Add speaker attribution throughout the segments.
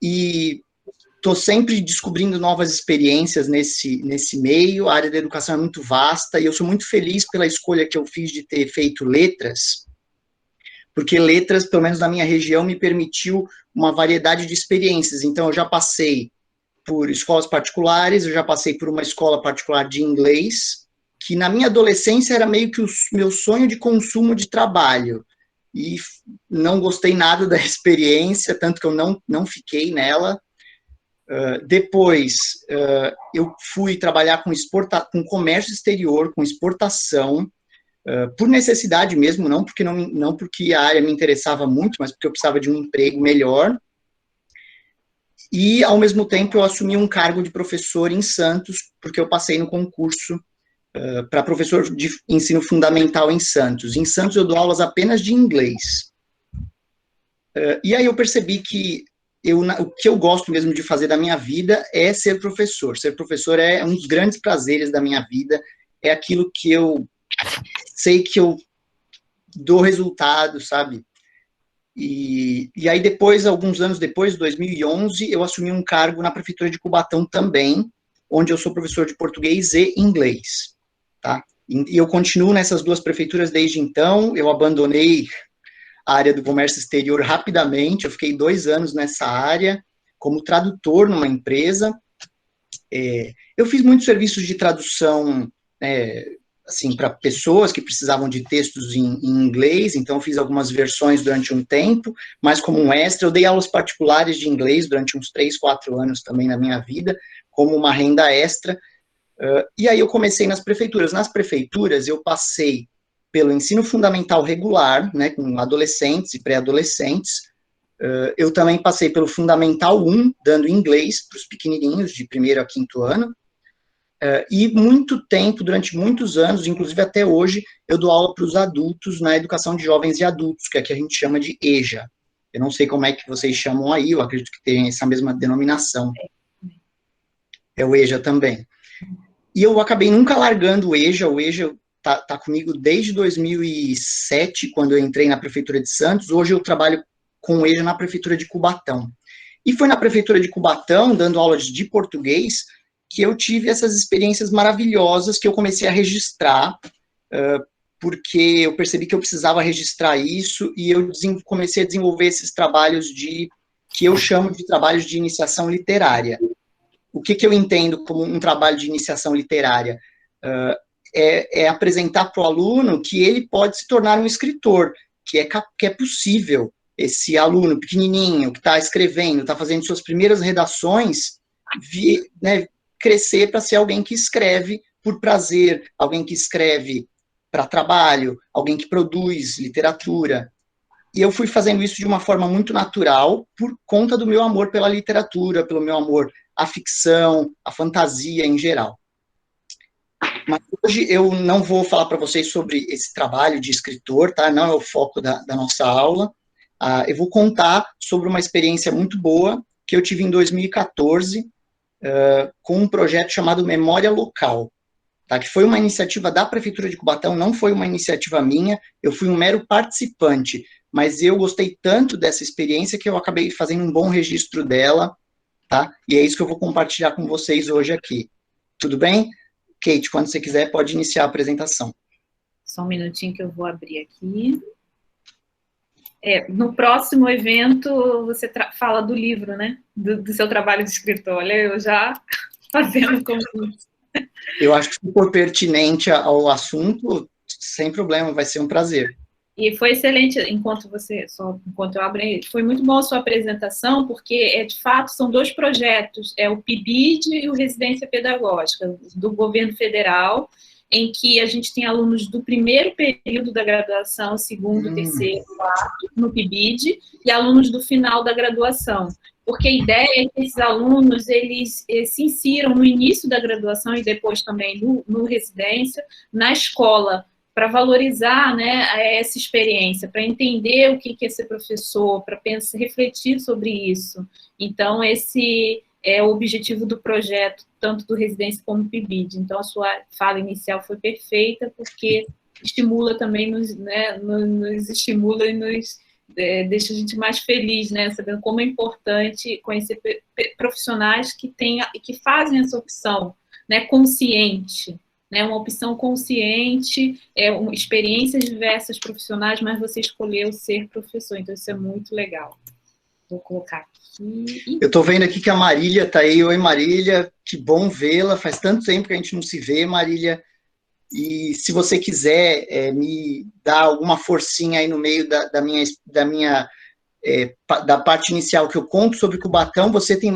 Speaker 1: e estou sempre descobrindo novas experiências nesse meio. A área da educação é muito vasta, e eu sou muito feliz pela escolha que eu fiz de ter feito letras, porque letras, pelo menos na minha região, me permitiu uma variedade de experiências. Então, eu já passei por escolas particulares, eu já passei por uma escola particular de inglês, que na minha adolescência era meio que o meu sonho de consumo de trabalho, e não gostei nada da experiência, tanto que eu não fiquei nela. Depois, eu fui trabalhar com comércio exterior, com exportação, por necessidade mesmo, não porque a área me interessava muito, mas porque eu precisava de um emprego melhor. E, ao mesmo tempo, eu assumi um cargo de professor em Santos, porque eu passei no concurso para professor de ensino fundamental em Santos. Em Santos, eu dou aulas apenas de inglês. E aí eu percebi que o que eu gosto mesmo de fazer da minha vida é ser professor. Ser professor é um dos grandes prazeres da minha vida, é aquilo que eu sei que eu dou resultado, sabe? E aí depois, alguns anos depois, 2011, eu assumi um cargo na prefeitura de Cubatão também, onde eu sou professor de português e inglês, tá? E eu continuo nessas duas prefeituras desde então. Eu abandonei a área do comércio exterior rapidamente, eu fiquei 2 anos nessa área, como tradutor numa empresa. Eu fiz muitos serviços de tradução, assim, para pessoas que precisavam de textos em inglês, então eu fiz algumas versões durante um tempo, mas como um extra. Eu dei aulas particulares de inglês durante uns 3, 4 anos também na minha vida, como uma renda extra. E aí eu comecei nas prefeituras. Nas prefeituras, eu passei pelo ensino fundamental regular, né, com adolescentes e pré-adolescentes. Eu também passei pelo Fundamental 1, dando inglês para os pequenininhos, de 1º a 5º ano. E muito tempo, durante muitos anos, inclusive até hoje, eu dou aula para os adultos na educação de jovens e adultos, que aqui a gente chama de EJA. Eu não sei como é que vocês chamam aí, eu acredito que tem essa mesma denominação. É o EJA também. E eu acabei nunca largando o EJA tá comigo desde 2007, quando eu entrei na Prefeitura de Santos. Hoje eu trabalho com o EJA na Prefeitura de Cubatão. E foi na Prefeitura de Cubatão, dando aulas de português, que eu tive essas experiências maravilhosas que eu comecei a registrar, porque eu percebi que eu precisava registrar isso, e eu comecei a desenvolver esses trabalhos que eu chamo de trabalhos de iniciação literária. O que eu entendo como um trabalho de iniciação literária? É apresentar para o aluno que ele pode se tornar um escritor, que é possível esse aluno pequenininho, que está escrevendo, está fazendo suas primeiras redações, né, crescer para ser alguém que escreve por prazer, alguém que escreve para trabalho, alguém que produz literatura. E eu fui fazendo isso de uma forma muito natural, por conta do meu amor pela literatura, pelo meu amor à ficção, à fantasia em geral. Mas hoje eu não vou falar para vocês sobre esse trabalho de escritor, tá? Não é o foco da nossa aula. Eu vou contar sobre uma experiência muito boa que eu tive em 2014, com um projeto chamado Memória Local, tá? Que foi uma iniciativa da Prefeitura de Cubatão, não foi uma iniciativa minha, eu fui um mero participante, mas eu gostei tanto dessa experiência que eu acabei fazendo um bom registro dela, tá? E é isso que eu vou compartilhar com vocês hoje aqui. Tudo bem? Kate, quando você quiser, pode iniciar a apresentação.
Speaker 2: Só um minutinho que eu vou abrir aqui. No próximo evento, você fala do livro, né? Do seu trabalho de escritor. Olha, eu já fazendo como...
Speaker 1: Eu acho que se for pertinente ao assunto, sem problema, vai ser um prazer.
Speaker 2: E foi excelente, enquanto eu abro, foi muito bom a sua apresentação, porque, de fato, são 2 projetos, o PIBID e o Residência Pedagógica, do governo federal, em que a gente tem alunos do primeiro período da graduação, segundo, terceiro, quarto, no PIBID, e alunos do final da graduação. Porque a ideia é que esses alunos, eles se insiram no início da graduação e depois também no residência, na escola, para valorizar, né, essa experiência, para entender o que é ser professor, para refletir sobre isso. Então, esse é o objetivo do projeto, tanto do Residência como do PIBID. Então, a sua fala inicial foi perfeita, porque estimula também, nos estimula e nos deixa a gente mais feliz, né? Sabendo como é importante conhecer profissionais que fazem essa opção, né? Consciente, né? Uma opção consciente, experiências diversas profissionais, mas você escolheu ser professor, então isso é muito legal. Vou colocar aqui.
Speaker 1: Eu estou vendo aqui que a Marília está aí. Oi, Marília, que bom vê-la. Faz tanto tempo que a gente não se vê, Marília. E se você quiser me dar alguma forcinha aí no meio da parte inicial que eu conto sobre Cubatão, você tem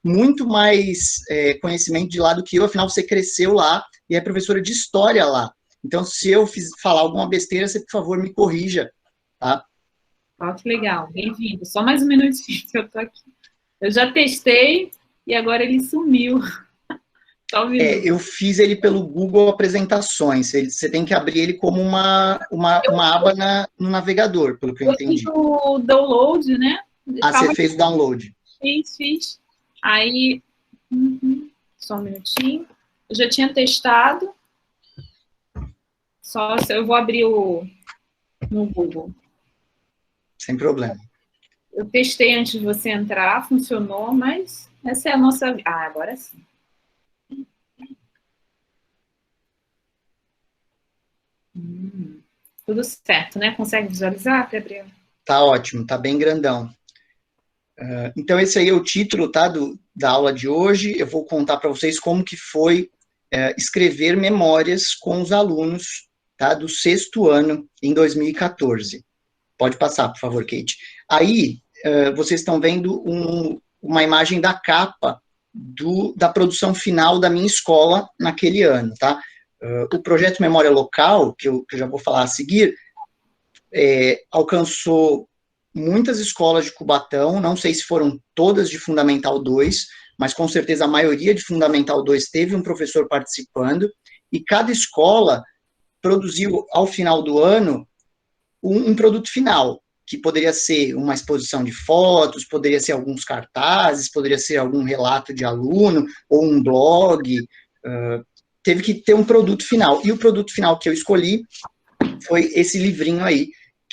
Speaker 1: muito mais conhecimento de lá do que eu, afinal você cresceu lá e é professora de história lá. Então, se eu falar alguma besteira, você, por favor, me corrija, tá?
Speaker 2: Ó, que legal, bem-vindo. Só mais um minutinho que eu tô aqui. Eu já testei e agora ele sumiu. Só um minuto.
Speaker 1: Eu fiz ele pelo Google Apresentações. Você tem que abrir ele como uma aba no navegador, pelo que eu entendi.
Speaker 2: Fiz o download, né?
Speaker 1: Você fez o download.
Speaker 2: Fiz. Aí, só um minutinho. Eu já tinha testado. Só eu vou abrir no Google.
Speaker 1: Sem problema.
Speaker 2: Eu testei antes de você entrar, funcionou, mas essa é a nossa... Ah, agora sim. Tudo certo, né? Consegue visualizar, Gabriel?
Speaker 1: Tá ótimo, tá bem grandão. Então, esse aí é o título, tá, da aula de hoje. Eu vou contar para vocês como que foi escrever memórias com os alunos, tá, do 6º ano, em 2014. Pode passar, por favor, Kate. Aí, vocês estão vendo uma imagem da capa da produção final da minha escola naquele ano, tá? O projeto Memória Local, que eu já vou falar a seguir, alcançou muitas escolas de Cubatão, não sei se foram todas de Fundamental 2, mas com certeza a maioria de Fundamental 2 teve um professor participando, e cada escola produziu, ao final do ano, um produto final, que poderia ser uma exposição de fotos, poderia ser alguns cartazes, poderia ser algum relato de aluno, ou um blog, teve que ter um produto final. E o produto final que eu escolhi foi esse livrinho aí,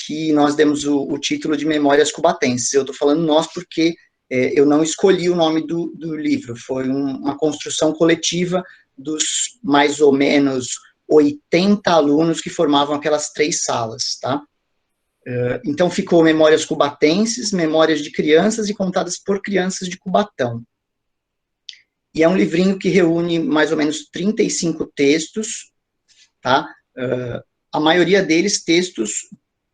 Speaker 1: que nós demos o título de Memórias Cubatenses. Eu estou falando nós porque eu não escolhi o nome do livro, foi uma construção coletiva dos mais ou menos 80 alunos que formavam aquelas 3 salas, tá? Então ficou Memórias Cubatenses, Memórias de Crianças e contadas por crianças de Cubatão. E é um livrinho que reúne mais ou menos 35 textos, tá? A maioria deles textos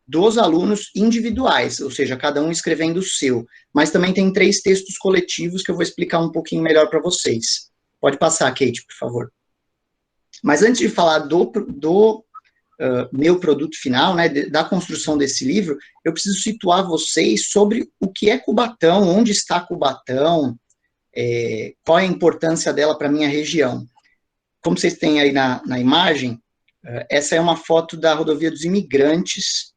Speaker 1: dos alunos individuais, ou seja, cada um escrevendo o seu. Mas também tem 3 textos coletivos que eu vou explicar um pouquinho melhor para vocês. Pode passar, Kate, por favor. Mas antes de falar do meu produto final, né, da construção desse livro, eu preciso situar vocês sobre o que é Cubatão, onde está Cubatão, qual é a importância dela para a minha região. Como vocês têm aí na imagem, essa é uma foto da Rodovia dos Imigrantes,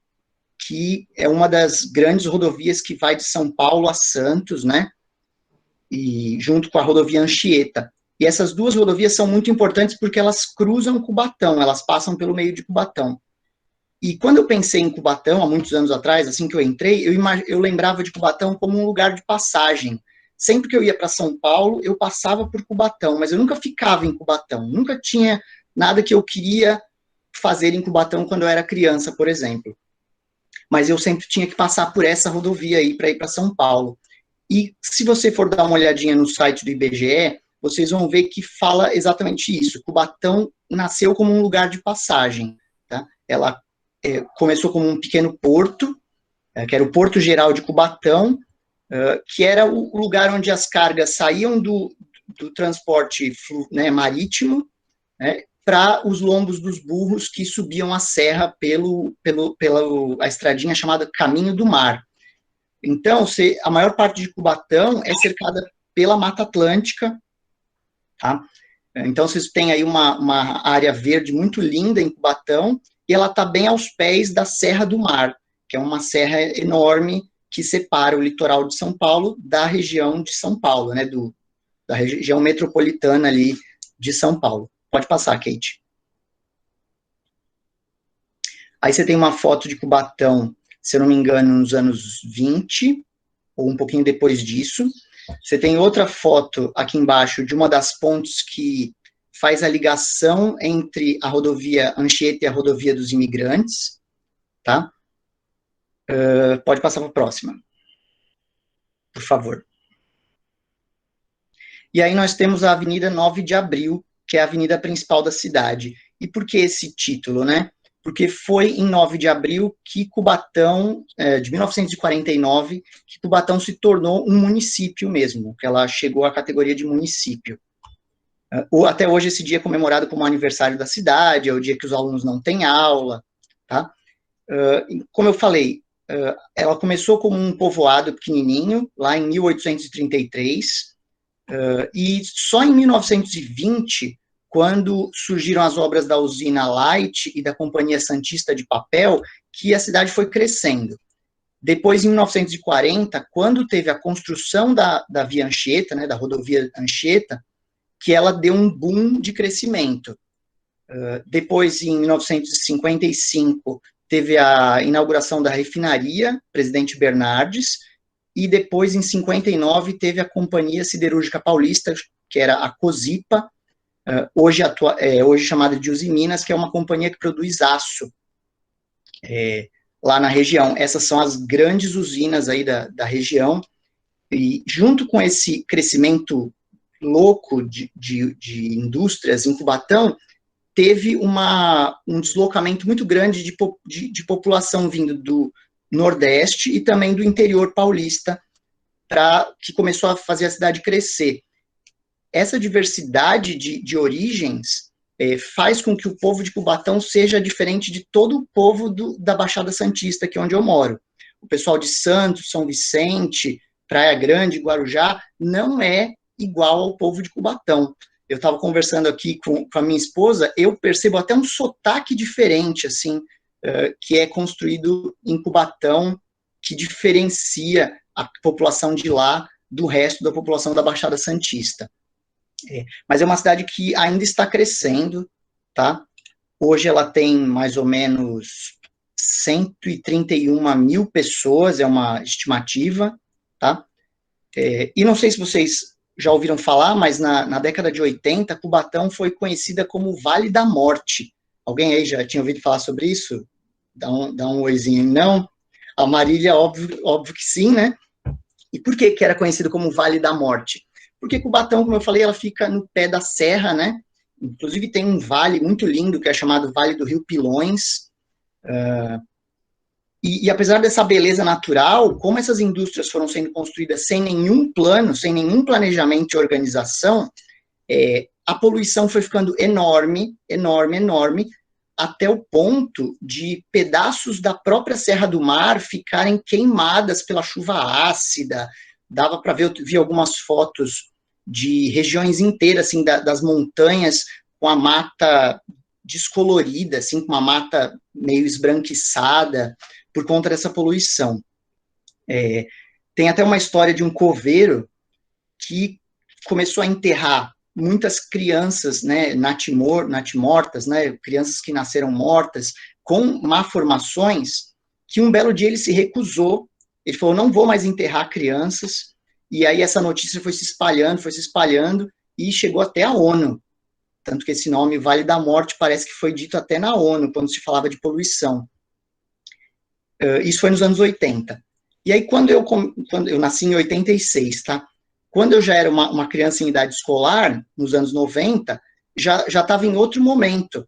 Speaker 1: que é uma das grandes rodovias que vai de São Paulo a Santos, né, e junto com a rodovia Anchieta. E essas 2 rodovias são muito importantes porque elas cruzam Cubatão, elas passam pelo meio de Cubatão. E quando eu pensei em Cubatão, há muitos anos atrás, assim que eu entrei, eu lembrava de Cubatão como um lugar de passagem. Sempre que eu ia para São Paulo, eu passava por Cubatão, mas eu nunca ficava em Cubatão, nunca tinha nada que eu queria fazer em Cubatão quando eu era criança, por exemplo. Mas eu sempre tinha que passar por essa rodovia aí para ir para São Paulo. E se você for dar uma olhadinha no site do IBGE, vocês vão ver que fala exatamente isso. Cubatão nasceu como um lugar de passagem, tá? Ela começou como um pequeno porto, que era o Porto Geral de Cubatão, que era o lugar onde as cargas saíam do transporte marítimo, né, para os lombos dos burros que subiam a serra pela estradinha chamada Caminho do Mar. Então, a maior parte de Cubatão é cercada pela Mata Atlântica, tá? Então, vocês têm aí uma área verde muito linda em Cubatão, e ela está bem aos pés da Serra do Mar, que é uma serra enorme que separa o litoral de São Paulo da região de São Paulo, né, da região metropolitana ali de São Paulo. Pode passar, Kate. Aí você tem uma foto de Cubatão se eu não me engano, nos anos 20, ou um pouquinho depois disso. Você tem outra foto aqui embaixo de uma das pontes que faz a ligação entre a rodovia Anchieta e a rodovia dos Imigrantes, tá? Pode passar para a próxima, por favor. E aí nós temos a Avenida 9 de Abril, que é a avenida principal da cidade. E por que esse título, né? Porque foi em 9 de abril que Cubatão, de 1949, que Cubatão se tornou um município mesmo, que ela chegou à categoria de município. Até hoje esse dia é comemorado como aniversário da cidade, é o dia que os alunos não têm aula, tá? Como eu falei, ela começou como um povoado pequenininho, lá em 1833, e só em 1920, quando surgiram as obras da usina Light e da Companhia Santista de Papel, que a cidade foi crescendo. Depois, em 1940, quando teve a construção da Via Anchieta, né, da rodovia Anchieta, que ela deu um boom de crescimento. Depois, em 1955, teve a inauguração da refinaria Presidente Bernardes, e depois, em 59, teve a Companhia Siderúrgica Paulista, que era a Cosipa, hoje chamada de Usiminas, que é uma companhia que produz aço lá na região. Essas são as grandes usinas aí da região, e junto com esse crescimento louco de indústrias em Cubatão, teve um deslocamento muito grande de população vindo do Nordeste e também do interior paulista, que começou a fazer a cidade crescer. Essa diversidade de origens faz com que o povo de Cubatão seja diferente de todo o povo da Baixada Santista, que é onde eu moro. O pessoal de Santos, São Vicente, Praia Grande, Guarujá, não é igual ao povo de Cubatão. Eu estava conversando aqui com a minha esposa, eu percebo até um sotaque diferente, assim, que é construído em Cubatão, que diferencia a população de lá do resto da população da Baixada Santista. Mas é uma cidade que ainda está crescendo, tá? Hoje ela tem mais ou menos 131 mil pessoas, é uma estimativa, tá? E não sei se vocês já ouviram falar, mas na década de 80, Cubatão foi conhecida como Vale da Morte. Alguém aí já tinha ouvido falar sobre isso? Dá um oizinho, não? A Marília, óbvio que sim, né? E por que era conhecido como Vale da Morte? Porque Cubatão, como eu falei, ela fica no pé da serra, né? Inclusive tem um vale muito lindo, que é chamado Vale do Rio Pilões. E apesar dessa beleza natural, como essas indústrias foram sendo construídas sem nenhum plano, sem nenhum planejamento e organização, a poluição foi ficando enorme, enorme, enorme, até o ponto de pedaços da própria Serra do Mar ficarem queimadas pela chuva ácida. Dava para ver, eu vi algumas fotos de regiões inteiras, assim, das montanhas, com a mata descolorida, assim, com uma mata meio esbranquiçada, por conta dessa poluição. Tem até uma história de um coveiro que começou a enterrar muitas crianças, né, natimortas, né, crianças que nasceram mortas, com malformações, que um belo dia ele se recusou, ele falou, não vou mais enterrar crianças, e aí essa notícia foi se espalhando, e chegou até a ONU, tanto que esse nome, Vale da Morte, parece que foi dito até na ONU, quando se falava de poluição. Isso foi nos anos 80. E aí, quando eu nasci em 86, tá? Quando eu já era uma criança em idade escolar, nos anos 90, já estava em outro momento.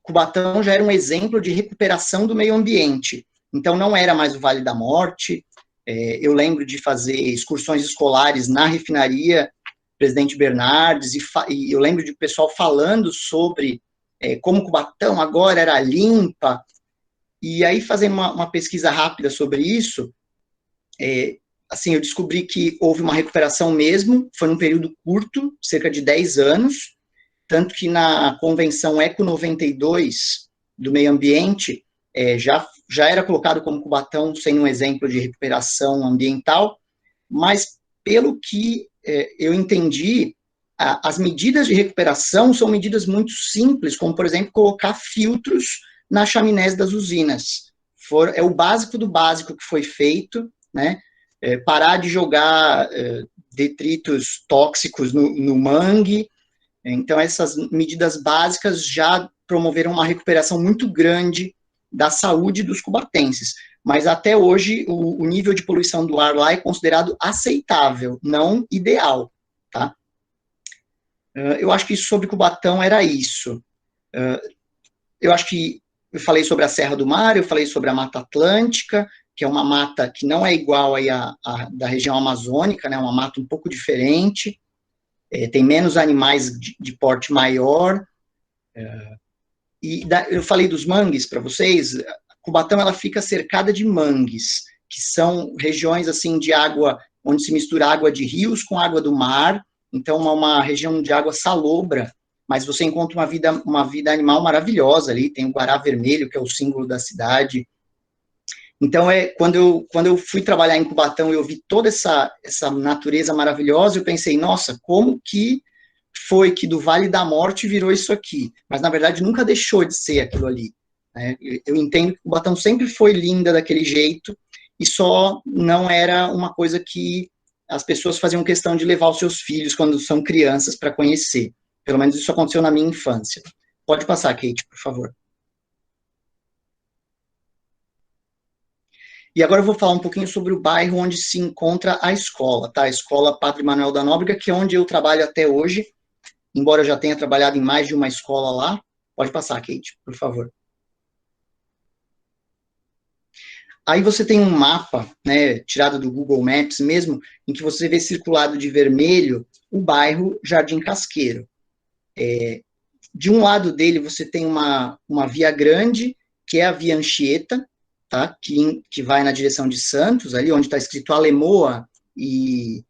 Speaker 1: Cubatão já era um exemplo de recuperação do meio ambiente. Então, não era mais o Vale da Morte. Eu lembro de fazer excursões escolares na refinaria Presidente Bernardes, e eu lembro de pessoal falando sobre como Cubatão agora era limpa. E aí, fazendo uma pesquisa rápida sobre isso, assim, eu descobri que houve uma recuperação mesmo, foi num período curto, cerca de 10 anos, tanto que na Convenção Eco 92 do Meio Ambiente, já era colocado como Cubatão sendo um exemplo de recuperação ambiental, mas pelo que eu entendi, as medidas de recuperação são medidas muito simples, como, por exemplo, colocar filtros nas chaminés das usinas. é o básico do básico que foi feito, né? Parar de jogar detritos tóxicos no mangue. Então, essas medidas básicas já promoveram uma recuperação muito grande da saúde dos cubatenses. Mas até hoje, o nível de poluição do ar lá é considerado aceitável, não ideal, tá? Eu acho que sobre Cubatão era isso. Eu acho que eu falei sobre a Serra do Mar, eu falei sobre a Mata Atlântica, que é uma mata que não é igual aí à da região amazônica, né? Uma mata um pouco diferente, tem menos animais de porte maior. Eu falei dos mangues para vocês. Cubatão, ela fica cercada de mangues, que são regiões assim de água, onde se mistura água de rios com água do mar. Então, é uma região de água salobra, mas você encontra uma vida animal maravilhosa ali. Tem o guará vermelho, que é o símbolo da cidade. Então, quando eu fui trabalhar em Cubatão e eu vi toda essa natureza maravilhosa, eu pensei, nossa, como que foi que do Vale da Morte virou isso aqui? Mas, na verdade, nunca deixou de ser aquilo ali, né? Eu entendo que Cubatão sempre foi linda daquele jeito, e só não era uma coisa que as pessoas faziam questão de levar os seus filhos quando são crianças para conhecer. Pelo menos isso aconteceu na minha infância. Pode passar, Kate, por favor. E agora eu vou falar um pouquinho sobre o bairro onde se encontra a escola, tá? A Escola Padre Manuel da Nóbrega, que é onde eu trabalho até hoje, embora eu já tenha trabalhado em mais de uma escola lá. Pode passar, Kate, por favor. Aí você tem um mapa, né, tirado do Google Maps mesmo, em que você vê circulado de vermelho o bairro Jardim Casqueiro. De um lado dele você tem uma via grande, que é a Via Anchieta, tá? Que vai na direção de Santos, ali onde está escrito Alemoa e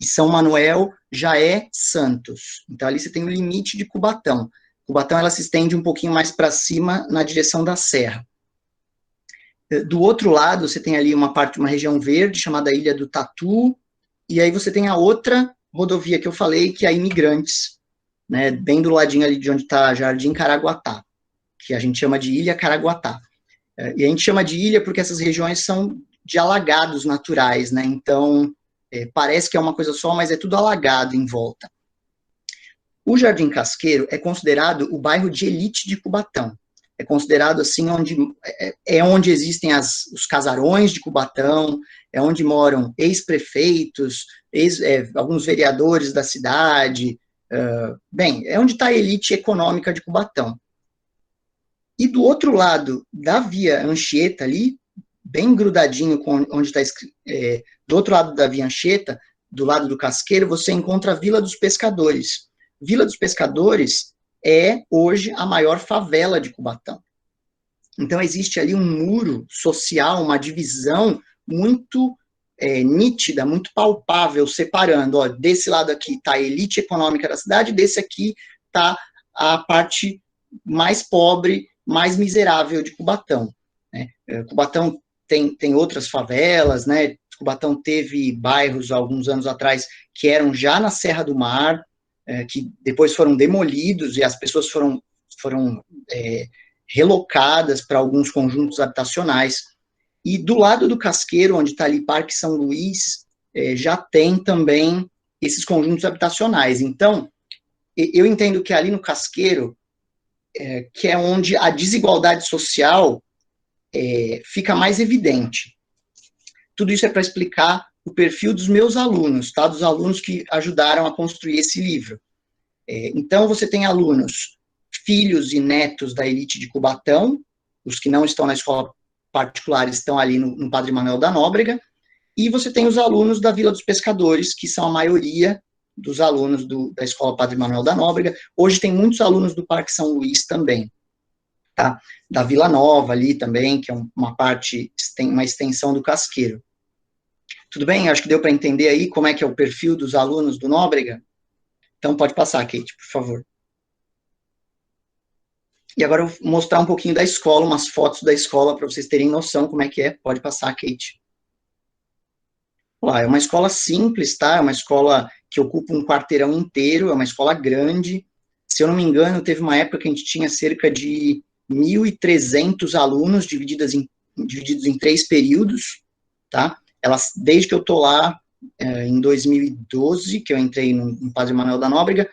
Speaker 1: São Manuel, já é Santos. Então, ali você tem o limite de Cubatão. Cubatão, ela se estende um pouquinho mais para cima, na direção da Serra. Do outro lado, você tem ali uma região verde, chamada Ilha do Tatu, e aí você tem a outra rodovia que eu falei, que é a Imigrantes, né? Bem do ladinho ali de onde está Jardim Caraguatá, que a gente chama de Ilha Caraguatá. E a gente chama de ilha porque essas regiões são de alagados naturais, né? Então, parece que é uma coisa só, mas é tudo alagado em volta. O Jardim Casqueiro é considerado o bairro de elite de Cubatão. É considerado assim onde existem os casarões de Cubatão, é onde moram ex-prefeitos, alguns vereadores da cidade. Bem, é onde está a elite econômica de Cubatão. E do outro lado da Via Anchieta ali, bem grudadinho com onde está escrito, do outro lado da Via Anchieta, do lado do Casqueiro, você encontra a Vila dos Pescadores. Vila dos Pescadores é hoje a maior favela de Cubatão. Então existe ali um muro social, uma divisão muito nítida, muito palpável, separando, ó, desse lado aqui está a elite econômica da cidade, desse aqui está a parte mais pobre, mais miserável de Cubatão, né? Cubatão tem outras favelas, né? Cubatão teve bairros, alguns anos atrás, que eram já na Serra do Mar, que depois foram demolidos e as pessoas foram relocadas para alguns conjuntos habitacionais. E do lado do Casqueiro, onde está ali Parque São Luís, já tem também esses conjuntos habitacionais. Então, eu entendo que ali no Casqueiro, que é onde a desigualdade social fica mais evidente. Tudo isso é para explicar o perfil dos meus alunos, tá? Dos alunos que ajudaram a construir esse livro. Então, você tem alunos, filhos e netos da elite de Cubatão, os que não estão na escola particular estão ali no Padre Manuel da Nóbrega, e você tem os alunos da Vila dos Pescadores, que são a maioria dos alunos da Escola Padre Manuel da Nóbrega. Hoje tem muitos alunos do Parque São Luís também, tá? Da Vila Nova ali também, que é uma parte, tem uma extensão do Casqueiro. Tudo bem? Acho que deu para entender aí como é que é o perfil dos alunos do Nóbrega? Então pode passar, Kate, por favor. E agora eu vou mostrar um pouquinho da escola, umas fotos da escola, para vocês terem noção como é que é. Pode passar, Kate. É uma escola simples, tá? É uma escola que ocupa um quarteirão inteiro, é uma escola grande. Se eu não me engano, teve uma época que a gente tinha cerca de 1.300 alunos, divididos em divididos em 3 períodos, tá? Elas, desde que eu estou lá, em 2012, que eu entrei no Padre Manuel da Nóbrega,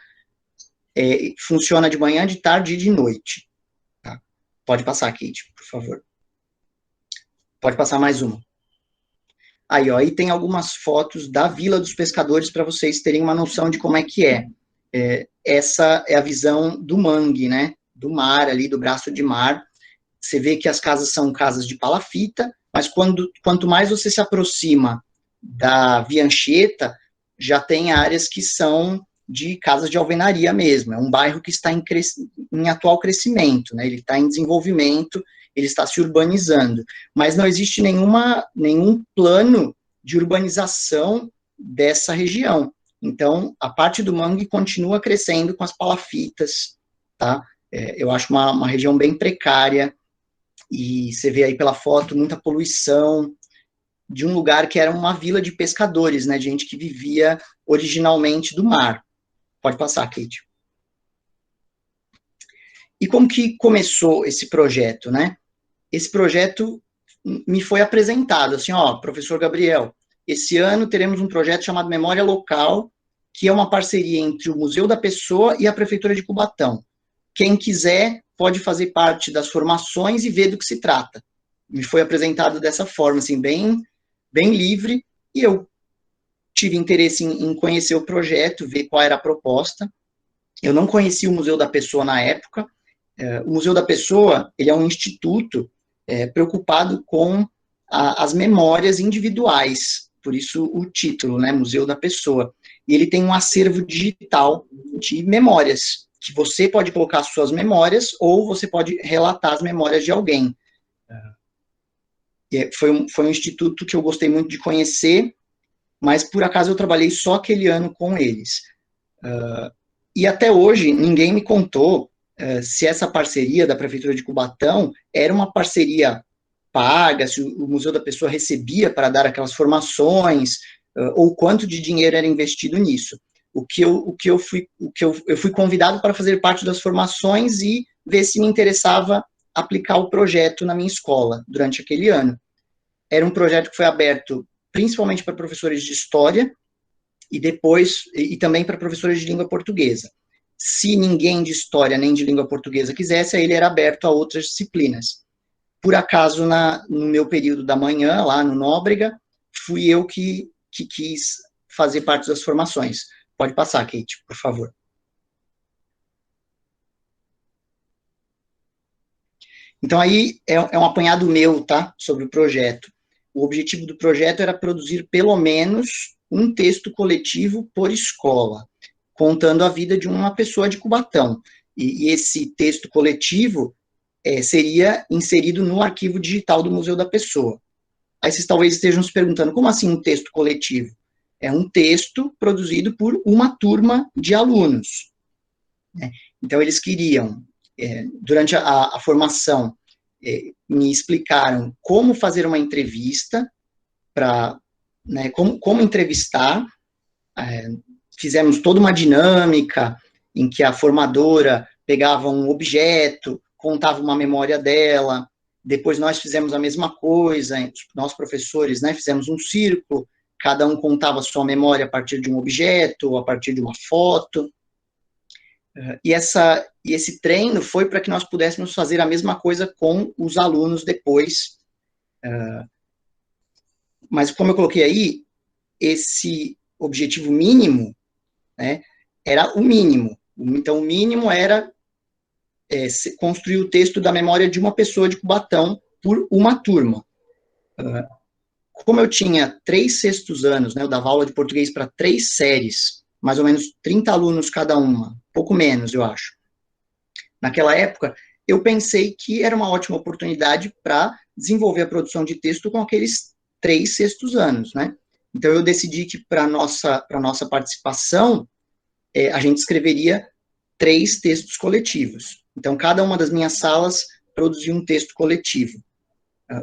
Speaker 1: funciona de manhã, de tarde e de noite. Tá? Pode passar, Kate, por favor. Pode passar mais uma. Aí, ó, aí tem algumas fotos da Vila dos Pescadores para vocês terem uma noção de como é que é. Essa é a visão do mangue, né? Do mar ali, do braço de mar. Você vê que as casas são casas de palafita, mas quanto mais você se aproxima da Via Anchieta, já tem áreas que são de casas de alvenaria mesmo. É um bairro que está em atual crescimento, né? Ele está em desenvolvimento, ele está se urbanizando. Mas não existe nenhum plano de urbanização dessa região. Então, a parte do mangue continua crescendo com as palafitas, tá? Eu acho uma região bem precária, e você vê aí pela foto muita poluição, de um lugar que era uma vila de pescadores, né, de gente que vivia originalmente do mar. Pode passar, Kate. E como que começou esse projeto, né? Esse projeto me foi apresentado, assim, ó, professor Gabriel, esse ano teremos um projeto chamado Memória Local, que é uma parceria entre o Museu da Pessoa e a Prefeitura de Cubatão. Quem quiser pode fazer parte das formações e ver do que se trata. Me foi apresentado dessa forma, assim, bem livre, e eu tive interesse em conhecer o projeto, ver qual era a proposta. Eu não conhecia o Museu da Pessoa na época. O Museu da Pessoa, ele é um instituto preocupado com as memórias individuais, por isso o título, né, Museu da Pessoa. E ele tem um acervo digital de memórias, que você pode colocar suas memórias, ou você pode relatar as memórias de alguém. Foi um instituto que eu gostei muito de conhecer, mas por acaso eu trabalhei só aquele ano com eles. E até hoje ninguém me contou se essa parceria da Prefeitura de Cubatão era uma parceria paga, se o Museu da Pessoa recebia para dar aquelas formações, ou quanto de dinheiro era investido nisso. Eu fui convidado para fazer parte das formações e ver se me interessava aplicar o projeto na minha escola durante aquele ano. Era um projeto que foi aberto principalmente para professores de história e também para professores de língua portuguesa. Se ninguém de história nem de língua portuguesa quisesse, aí ele era aberto a outras disciplinas. Por acaso, no meu período da manhã, lá no Nóbrega, fui eu que quis fazer parte das formações. Pode passar, Kate, por favor. Então, aí é um apanhado meu, tá, sobre o projeto. O objetivo do projeto era produzir pelo menos um texto coletivo por escola, contando a vida de uma pessoa de Cubatão. E esse texto coletivo seria inserido no arquivo digital do Museu da Pessoa. Aí vocês talvez estejam se perguntando, como assim um texto coletivo? É um texto produzido por uma turma de alunos. Né? Então, eles queriam, durante a formação, me explicaram como fazer uma entrevista, né, como entrevistar. Fizemos toda uma dinâmica em que a formadora pegava um objeto, contava uma memória dela, depois nós fizemos a mesma coisa, nós professores, né, fizemos um círculo, cada um contava a sua memória a partir de um objeto, ou a partir de uma foto, e esse treino foi para que nós pudéssemos fazer a mesma coisa com os alunos depois, mas como eu coloquei aí, esse objetivo mínimo, né, era o mínimo, então o mínimo era construir o texto da memória de uma pessoa de Cubatão por uma turma. Como eu tinha 3 sextos anos, né, eu dava aula de português para 3 séries, mais ou menos 30 alunos cada uma, pouco menos, eu acho. Naquela época, eu pensei que era uma ótima oportunidade para desenvolver a produção de texto com aqueles 3 sextos anos, né? Então, eu decidi que para a nossa participação, a gente escreveria 3 textos coletivos. Então, cada uma das minhas salas produzia um texto coletivo.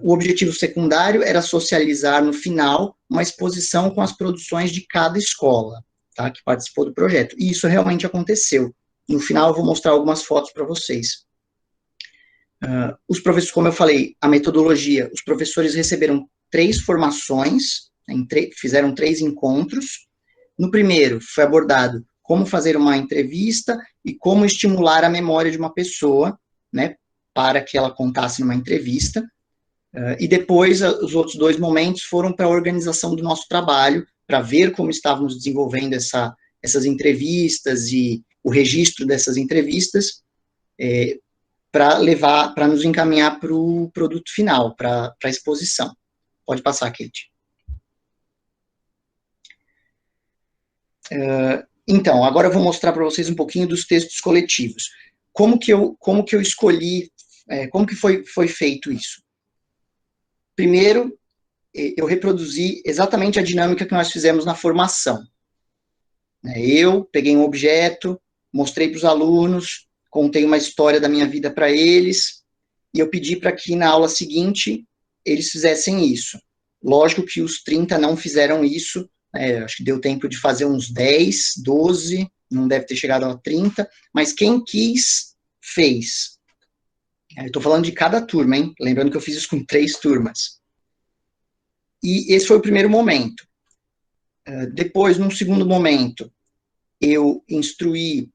Speaker 1: O objetivo secundário era socializar, no final, uma exposição com as produções de cada escola, tá, que participou do projeto. E isso realmente aconteceu. No final, eu vou mostrar algumas fotos para vocês. Os professores, como eu falei, a metodologia, os professores receberam 3 formações, fizeram 3 encontros. No primeiro, foi abordado como fazer uma entrevista e como estimular a memória de uma pessoa, né, para que ela contasse numa entrevista. E depois, os outros 2 momentos foram para a organização do nosso trabalho, para ver como estávamos desenvolvendo essas entrevistas e o registro dessas entrevistas, para nos encaminhar para o produto final, para a exposição. Pode passar, Kate. Então, agora eu vou mostrar para vocês um pouquinho dos textos coletivos. Como que eu escolhi, como que foi feito isso? Primeiro, eu reproduzi exatamente a dinâmica que nós fizemos na formação. Eu peguei um objeto, mostrei para os alunos, contei uma história da minha vida para eles, e eu pedi para que na aula seguinte eles fizessem isso. Lógico que os 30 não fizeram isso, acho que deu tempo de fazer uns 10, 12, não deve ter chegado a 30, mas quem quis, fez. Eu estou falando de cada turma, hein? Lembrando que eu fiz isso com 3 turmas. E esse foi o primeiro momento. Depois, num segundo momento, eu instruí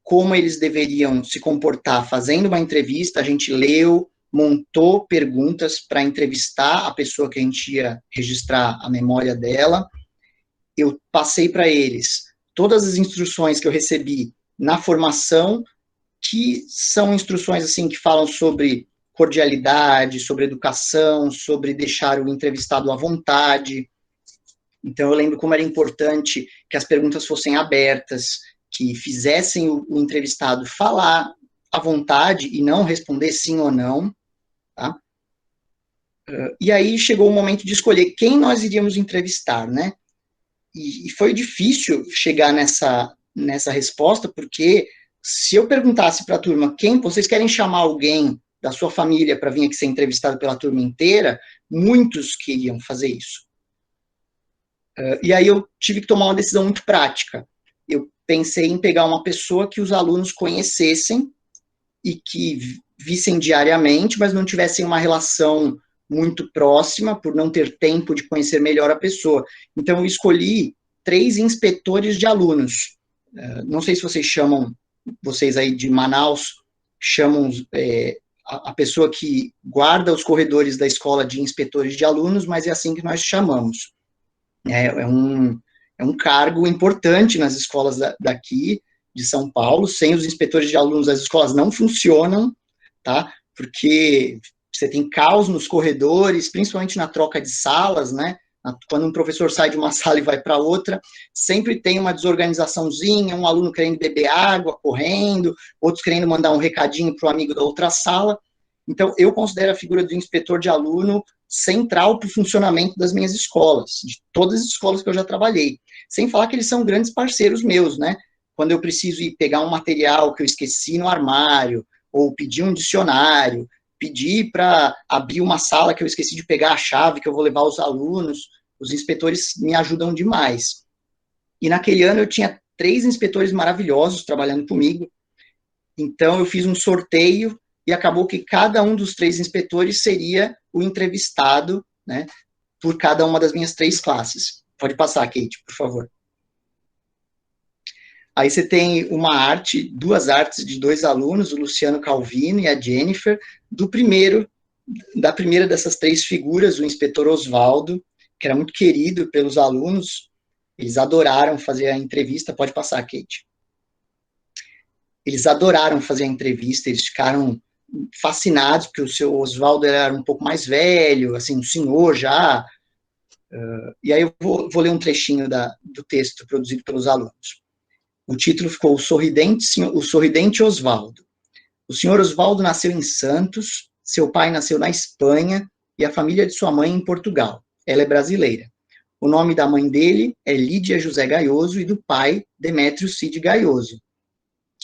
Speaker 1: como eles deveriam se comportar fazendo uma entrevista. A gente leu, montou perguntas para entrevistar a pessoa que a gente ia registrar a memória dela. Eu passei para eles todas as instruções que eu recebi na formação, que são instruções assim que falam sobre cordialidade, sobre educação, sobre deixar o entrevistado à vontade. Então, eu lembro como era importante que as perguntas fossem abertas, que fizessem o entrevistado falar à vontade e não responder sim ou não. Tá? E aí chegou o momento de escolher quem nós iríamos entrevistar, né? E foi difícil chegar nessa resposta, porque se eu perguntasse para a turma, vocês querem chamar alguém da sua família para vir aqui ser entrevistado pela turma inteira, muitos queriam fazer isso. E aí eu tive que tomar uma decisão muito prática. Eu pensei em pegar uma pessoa que os alunos conhecessem e que vissem diariamente, mas não tivessem uma relação muito próxima, por não ter tempo de conhecer melhor a pessoa. Então, eu escolhi 3 inspetores de alunos. Não sei se vocês aí de Manaus, chamam a pessoa que guarda os corredores da escola de inspetores de alunos, mas é assim que nós chamamos. É um cargo importante nas escolas daqui, de São Paulo. Sem os inspetores de alunos, as escolas não funcionam, tá? Porque você tem caos nos corredores, principalmente na troca de salas, né? Quando um professor sai de uma sala e vai para outra, sempre tem uma desorganizaçãozinha, um aluno querendo beber água, correndo, outros querendo mandar um recadinho para o amigo da outra sala. Então, eu considero a figura do inspetor de aluno central para o funcionamento das minhas escolas, de todas as escolas que eu já trabalhei. Sem falar que eles são grandes parceiros meus, né? Quando eu preciso ir pegar um material que eu esqueci no armário, ou pedir um dicionário, pedir para abrir uma sala que eu esqueci de pegar a chave que eu vou levar aos alunos, os inspetores me ajudam demais. E naquele ano eu tinha 3 inspetores maravilhosos trabalhando comigo, então eu fiz um sorteio e acabou que cada um dos 3 inspetores seria o entrevistado, né, por cada uma das minhas 3 classes. Pode passar, Kate, por favor. Aí você tem 2 artes de 2 alunos, o Luciano Calvino e a Jennifer, da primeira dessas 3 figuras, o inspetor Oswaldo, que era muito querido pelos alunos. Eles adoraram fazer a entrevista. Pode passar, Kate. Eles adoraram fazer a entrevista, eles ficaram fascinados, porque o seu Oswaldo era um pouco mais velho, assim, um senhor já. E aí eu vou ler um trechinho do texto produzido pelos alunos. O título ficou O Sorridente Oswaldo. O senhor Oswaldo nasceu em Santos, seu pai nasceu na Espanha e a família de sua mãe em Portugal. Ela é brasileira. O nome da mãe dele é Lídia José Gaioso e do pai, Demétrio Cid Gaioso.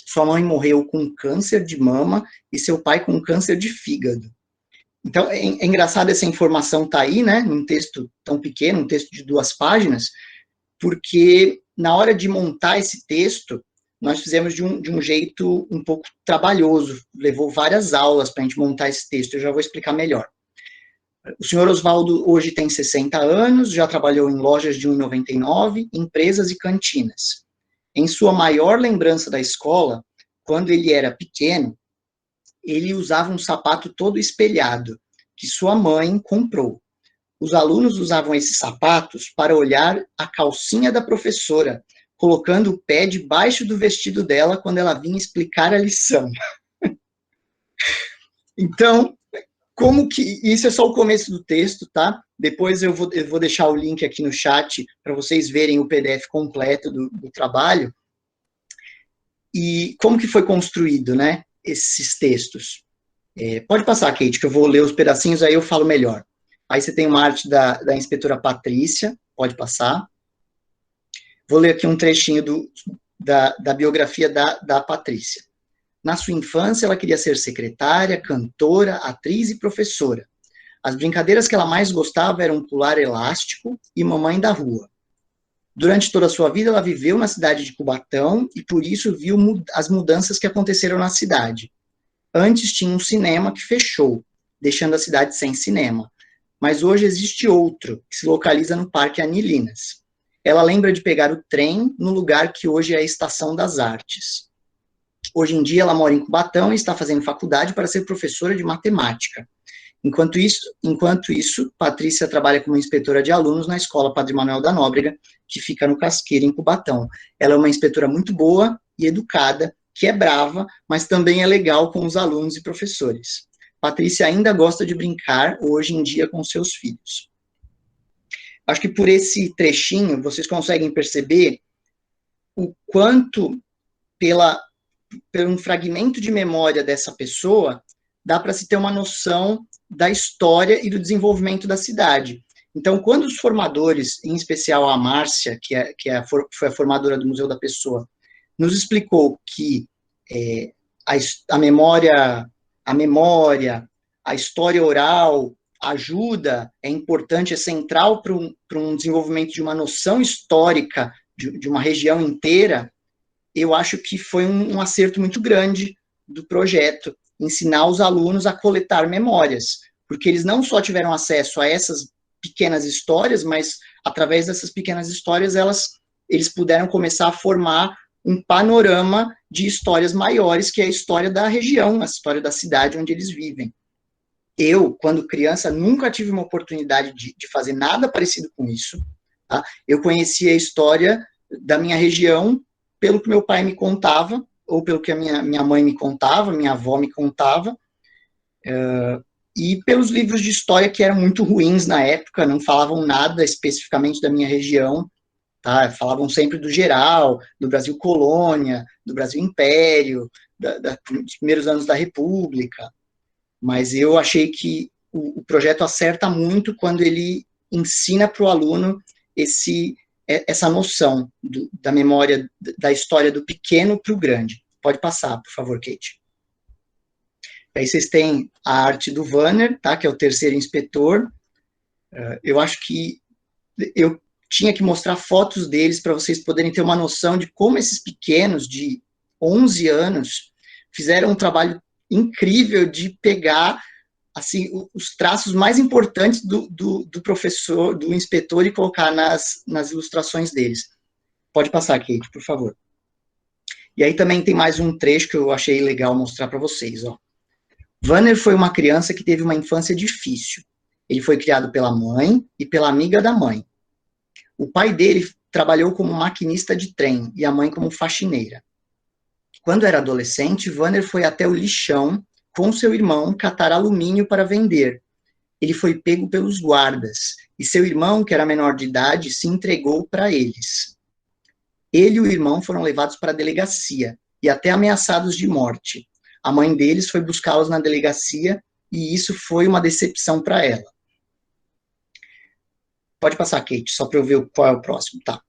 Speaker 1: Sua mãe morreu com câncer de mama e seu pai com câncer de fígado. Então, é engraçado essa informação tá aí, né, num texto tão pequeno, um texto de 2 páginas, porque na hora de montar esse texto, nós fizemos de um jeito um pouco trabalhoso, levou várias aulas para a gente montar esse texto, eu já vou explicar melhor. O senhor Oswaldo hoje tem 60 anos, já trabalhou em lojas de 1,99, empresas e cantinas. Em sua maior lembrança da escola, quando ele era pequeno, ele usava um sapato todo espelhado, que sua mãe comprou. Os alunos usavam esses sapatos para olhar a calcinha da professora, colocando o pé debaixo do vestido dela quando ela vinha explicar a lição. Então, como que... Isso é só o começo do texto, tá? Depois eu vou deixar o link aqui no chat para vocês verem o PDF completo do trabalho. E como que foi construído, né, esses textos? Pode passar, Kate, que eu vou ler os pedacinhos, aí eu falo melhor. Aí você tem uma arte da inspetora Patrícia, pode passar. Vou ler aqui um trechinho da biografia da Patrícia. Na sua infância, ela queria ser secretária, cantora, atriz e professora. As brincadeiras que ela mais gostava eram pular elástico e mamãe da rua. Durante toda a sua vida, ela viveu na cidade de Cubatão e, por isso, viu as mudanças que aconteceram na cidade. Antes tinha um cinema que fechou, deixando a cidade sem cinema. Mas hoje existe outro, que se localiza no Parque Anilinas. Ela lembra de pegar o trem no lugar que hoje é a Estação das Artes. Hoje em dia, ela mora em Cubatão e está fazendo faculdade para ser professora de matemática. Enquanto isso, Patrícia trabalha como inspetora de alunos na Escola Padre Manuel da Nóbrega, que fica no Casqueiro, em Cubatão. Ela é uma inspetora muito boa e educada, que é brava, mas também é legal com os alunos e professores. Patrícia ainda gosta de brincar hoje em dia com seus filhos. Acho que por esse trechinho, vocês conseguem perceber o quanto, por um fragmento de memória dessa pessoa, dá para se ter uma noção da história e do desenvolvimento da cidade. Então, quando os formadores, em especial a Márcia, foi a formadora do Museu da Pessoa, nos explicou que a memória, a história oral, ajuda, é importante, é central para um desenvolvimento de uma noção histórica de uma região inteira, eu acho que foi um acerto muito grande do projeto, ensinar os alunos a coletar memórias, porque eles não só tiveram acesso a essas pequenas histórias, mas através dessas pequenas histórias eles puderam começar a formar um panorama de histórias maiores, que é a história da região, a história da cidade onde eles vivem. Eu, quando criança, nunca tive uma oportunidade de fazer nada parecido com isso. Tá? Eu conhecia a história da minha região pelo que meu pai me contava, ou pelo que a minha mãe me contava, minha avó me contava, e pelos livros de história que eram muito ruins na época, não falavam nada especificamente da minha região, tá? Falavam sempre do geral, do Brasil colônia, do Brasil império, dos primeiros anos da República, mas eu achei que o projeto acerta muito quando ele ensina para o aluno essa noção da memória, da história do pequeno para o grande. Pode passar, por favor, Kate. Aí vocês têm a arte do Wanner, tá, que é o terceiro inspetor. Eu acho que eu tinha que mostrar fotos deles para vocês poderem ter uma noção de como esses pequenos de 11 anos fizeram um trabalho incrível de pegar assim, os traços mais importantes do professor, do inspetor, e colocar nas ilustrações deles. Pode passar, Kate, por favor. E aí também tem mais um trecho que eu achei legal mostrar para vocês. Ó. Wanner foi uma criança que teve uma infância difícil. Ele foi criado pela mãe e pela amiga da mãe. O pai dele trabalhou como maquinista de trem e a mãe como faxineira. Quando era adolescente, Wanner foi até o lixão com seu irmão catar alumínio para vender. Ele foi pego pelos guardas, e seu irmão, que era menor de idade, se entregou para eles. Ele e o irmão foram levados para a delegacia, e até ameaçados de morte. A mãe deles foi buscá-los na delegacia, e isso foi uma decepção para ela. Pode passar, Kate, só para eu ver qual é o próximo, tá?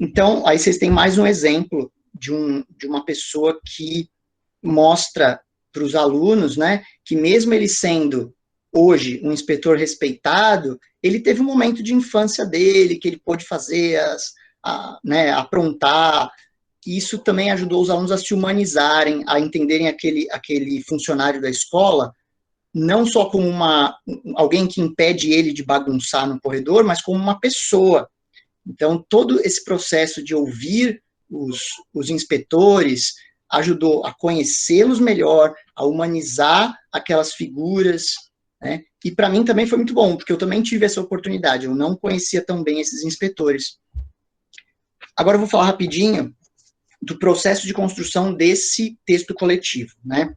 Speaker 1: Então, aí vocês têm mais um exemplo de uma pessoa que mostra para os alunos, né, que mesmo ele sendo hoje um inspetor respeitado, ele teve um momento de infância dele, que ele pôde fazer, aprontar, isso também ajudou os alunos a se humanizarem, a entenderem aquele funcionário da escola, não só como alguém que impede ele de bagunçar no corredor, mas como uma pessoa. Então, todo esse processo de ouvir os inspetores ajudou a conhecê-los melhor, a humanizar aquelas figuras, né? E para mim também foi muito bom, porque eu também tive essa oportunidade, eu não conhecia tão bem esses inspetores. Agora eu vou falar rapidinho do processo de construção desse texto coletivo, né?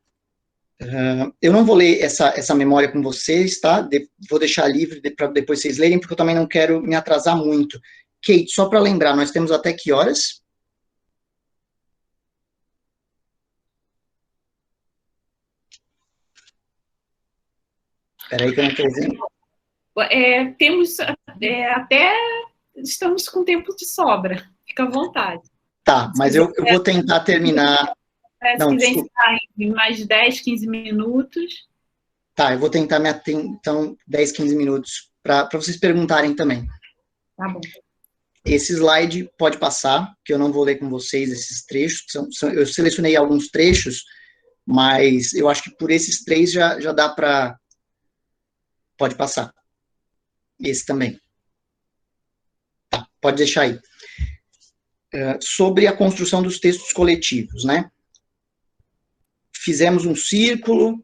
Speaker 1: Eu não vou ler essa memória com vocês, tá? Vou deixar livre para depois vocês lerem, porque eu também não quero me atrasar muito. Kate, só para lembrar, nós temos até que horas? Espera aí que eu não estou vendo.
Speaker 2: Temos até... Estamos com tempo de sobra. Fica à vontade.
Speaker 1: Tá, mas eu vou tentar terminar...
Speaker 2: Se quiser encerrar em mais de 10, 15 minutos.
Speaker 1: Tá, eu vou tentar me ater, então, 10, 15 minutos, para vocês perguntarem também.
Speaker 2: Tá bom.
Speaker 1: Esse slide pode passar, que eu não vou ler com vocês esses trechos. Eu selecionei alguns trechos, mas eu acho que por esses 3 já dá para... Pode passar. Esse também. Tá, pode deixar aí. Sobre a construção dos textos coletivos, né? Fizemos um círculo,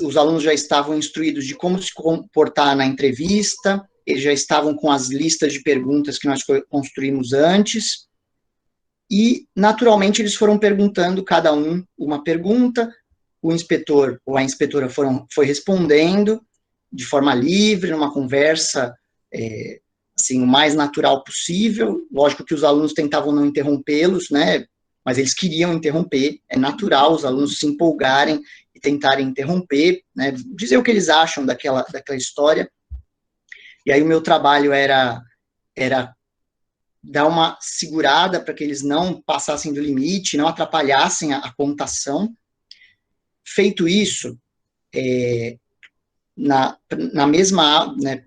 Speaker 1: os alunos já estavam instruídos de como se comportar na entrevista, eles já estavam com as listas de perguntas que nós construímos antes, e, naturalmente, eles foram perguntando, cada um, uma pergunta, o inspetor ou a inspetora foi respondendo de forma livre, numa conversa, assim, o mais natural possível. Lógico que os alunos tentavam não interrompê-los, né, mas eles queriam interromper, é natural os alunos se empolgarem e tentarem interromper, né, dizer o que eles acham daquela história. E aí o meu trabalho era dar uma segurada para que eles não passassem do limite, não atrapalhassem a contação. Feito isso, na mesma, né,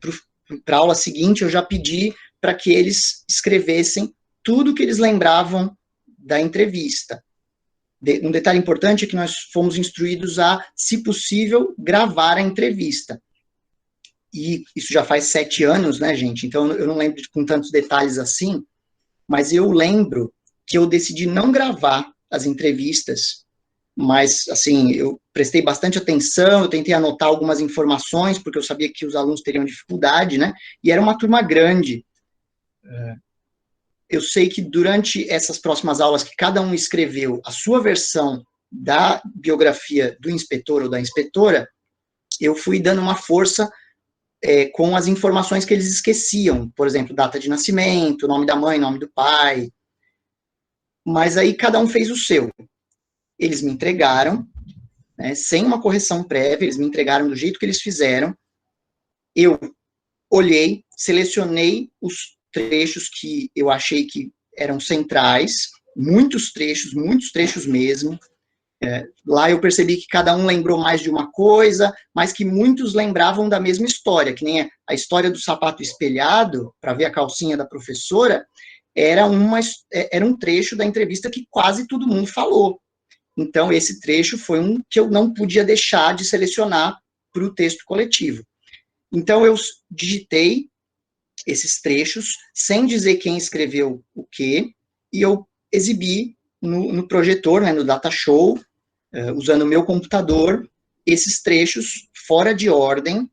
Speaker 1: para a aula seguinte, eu já pedi para que eles escrevessem tudo que eles lembravam da entrevista. Um detalhe importante é que nós fomos instruídos a, se possível, gravar a entrevista. E isso já faz 7 anos, né, gente? Então, eu não lembro com tantos detalhes assim, mas eu lembro que eu decidi não gravar as entrevistas, mas, assim, eu prestei bastante atenção, eu tentei anotar algumas informações, porque eu sabia que os alunos teriam dificuldade, né? E era uma turma grande. Eu sei que durante essas próximas aulas, que cada um escreveu a sua versão da biografia do inspetor ou da inspetora, eu fui dando uma força com as informações que eles esqueciam, por exemplo, data de nascimento, nome da mãe, nome do pai, mas aí cada um fez o seu. Eles me entregaram, né, sem uma correção prévia, eles me entregaram do jeito que eles fizeram, eu olhei, selecionei os trechos que eu achei que eram centrais, muitos trechos mesmo. Lá eu percebi que cada um lembrou mais de uma coisa, mas que muitos lembravam da mesma história, que nem a história do sapato espelhado, para ver a calcinha da professora, era um trecho da entrevista que quase todo mundo falou. Então, esse trecho foi um que eu não podia deixar de selecionar para o texto coletivo. Então, eu digitei esses trechos, sem dizer quem escreveu o quê, e eu exibi no projetor, né, no Data Show, usando o meu computador, esses trechos fora de ordem,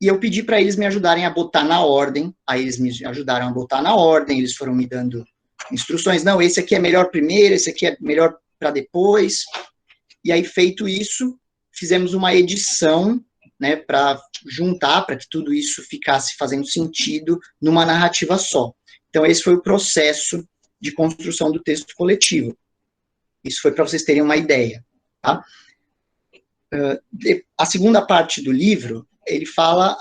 Speaker 1: e eu pedi para eles me ajudarem a botar na ordem, aí eles me ajudaram a botar na ordem, eles foram me dando instruções, não, esse aqui é melhor primeiro, esse aqui é melhor para depois, e aí, feito isso, fizemos uma edição, né, para juntar, para que tudo isso ficasse fazendo sentido numa narrativa só. Então, esse foi o processo de construção do texto coletivo. Isso foi para vocês terem uma ideia, tá? A segunda parte do livro, ele fala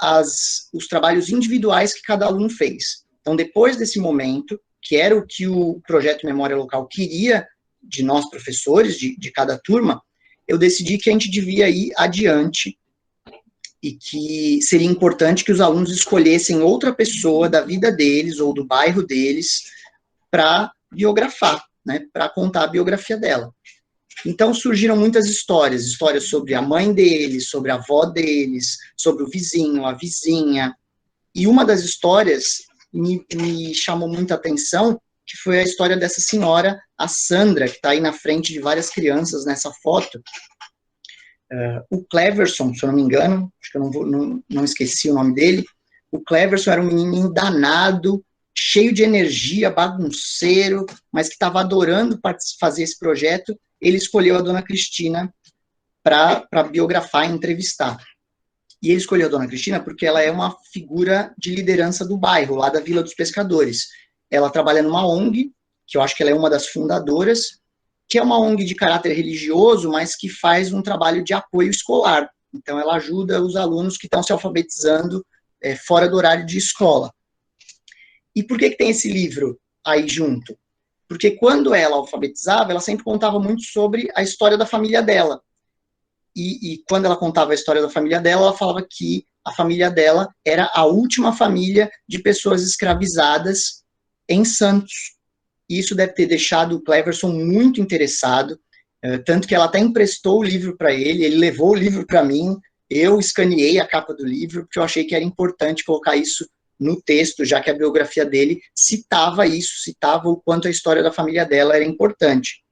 Speaker 1: os trabalhos individuais que cada aluno fez. Então, depois desse momento, que era o que o Projeto Memória Local queria de nós, professores, de cada turma, eu decidi que a gente devia ir adiante e que seria importante que os alunos escolhessem outra pessoa da vida deles ou do bairro deles para biografar, né, para contar a biografia dela. Então surgiram muitas histórias sobre a mãe deles, sobre a avó deles, sobre o vizinho, a vizinha. E uma das histórias me chamou muita atenção, que foi a história dessa senhora, a Sandra, que está aí na frente de várias crianças nessa foto. O Cleverson, se eu não me engano, acho que eu não esqueci o nome dele, o Cleverson era um menininho danado, cheio de energia, bagunceiro, mas que estava adorando fazer esse projeto. Ele escolheu a dona Cristina para biografar e entrevistar. E ele escolheu a dona Cristina porque ela é uma figura de liderança do bairro, lá da Vila dos Pescadores. Ela trabalha numa ONG, que eu acho que ela é uma das fundadoras, que é uma ONG de caráter religioso, mas que faz um trabalho de apoio escolar. Então, ela ajuda os alunos que estão se alfabetizando fora do horário de escola. E por que tem esse livro aí junto? Porque quando ela alfabetizava, ela sempre contava muito sobre a história da família dela. E quando ela contava a história da família dela, ela falava que a família dela era a última família de pessoas escravizadas em Santos. E isso deve ter deixado o Cleverson muito interessado, tanto que ela até emprestou o livro para ele levou o livro para mim, eu escaneei a capa do livro, porque eu achei que era importante colocar isso no texto, já que a biografia dele citava isso, citava o quanto a história da família dela era importante.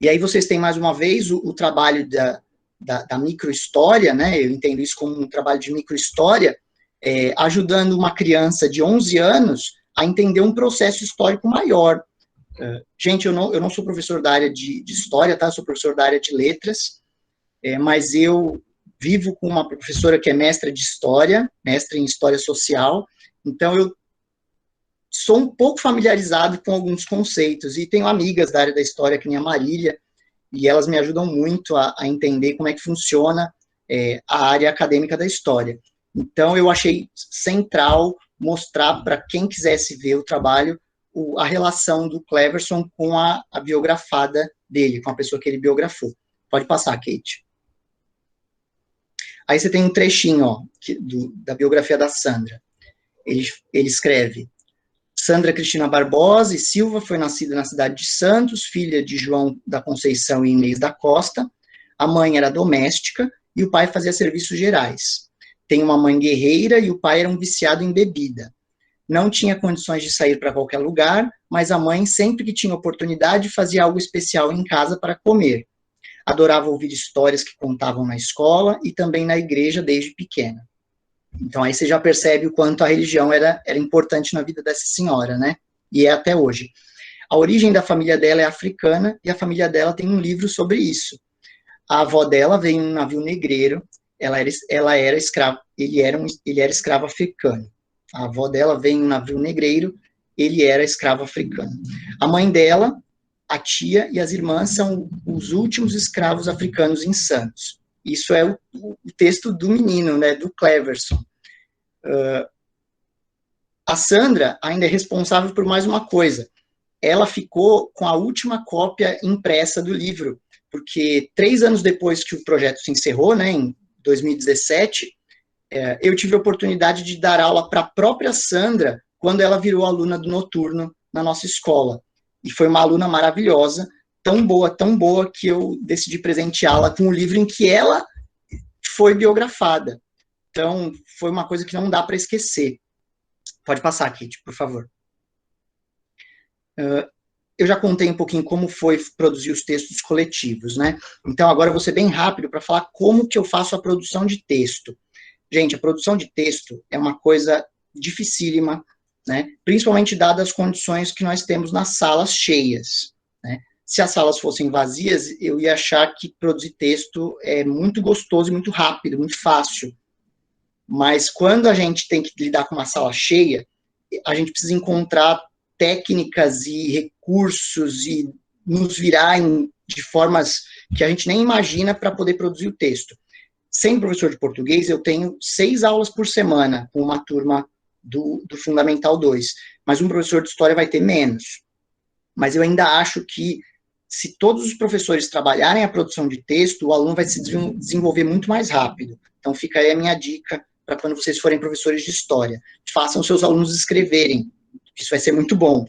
Speaker 1: E aí vocês têm, mais uma vez, o trabalho da microhistória, né? Eu entendo isso como um trabalho de microhistória, ajudando uma criança de 11 anos a entender um processo histórico maior. Gente, eu não sou professor da área de história, tá? Eu sou professor da área de letras, mas eu vivo com uma professora que é mestra de história, mestra em história social, então eu sou um pouco familiarizado com alguns conceitos, e tenho amigas da área da história, que nem a Marília, e elas me ajudam muito a entender como é que funciona a área acadêmica da história. Então, eu achei central mostrar para quem quisesse ver o trabalho a relação do Cleverson com a biografada dele, com a pessoa que ele biografou. Pode passar, Kate. Aí você tem um trechinho da biografia da Sandra. Ele escreve: Sandra Cristina Barbosa e Silva foi nascida na cidade de Santos, filha de João da Conceição e Inês da Costa. A mãe era doméstica e o pai fazia serviços gerais. Tem uma mãe guerreira e o pai era um viciado em bebida. Não tinha condições de sair para qualquer lugar, mas a mãe, sempre que tinha oportunidade, fazia algo especial em casa para comer. Adorava ouvir histórias que contavam na escola e também na igreja desde pequena. Então aí você já percebe o quanto a religião era importante na vida dessa senhora, né? E é até hoje. A origem da família dela é africana e a família dela tem um livro sobre isso. A avó dela veio em um navio negreiro, ela era escrava, ele era escravo africano. A avó dela veio em um navio negreiro, ele era escravo africano. A mãe dela, a tia e as irmãs são os últimos escravos africanos em Santos. Isso é o texto do menino, né, do Cleverson. A Sandra ainda é responsável por mais uma coisa. Ela ficou com a última cópia impressa do livro, porque 3 anos depois que o projeto se encerrou, né, em 2017, eu tive a oportunidade de dar aula para a própria Sandra quando ela virou aluna do noturno na nossa escola. E foi uma aluna maravilhosa, tão boa, que eu decidi presenteá-la com o livro em que ela foi biografada. Então, foi uma coisa que não dá para esquecer. Pode passar, Kate, por favor. Eu já contei um pouquinho como foi produzir os textos coletivos, né? Então, agora eu vou ser bem rápido para falar como que eu faço a produção de texto. Gente, a produção de texto é uma coisa dificílima, né? Principalmente dadas as condições que nós temos nas salas cheias, né? Se as salas fossem vazias, eu ia achar que produzir texto é muito gostoso e muito rápido, muito fácil. Mas quando a gente tem que lidar com uma sala cheia, a gente precisa encontrar técnicas e recursos e nos virar de formas que a gente nem imagina para poder produzir o texto. Sendo professor de português, eu tenho 6 aulas por semana com uma turma do Fundamental 2, mas um professor de história vai ter menos. Mas eu ainda acho que, se todos os professores trabalharem a produção de texto, o aluno vai se desenvolver muito mais rápido. Então, fica aí a minha dica para quando vocês forem professores de história. Façam seus alunos escreverem, isso vai ser muito bom.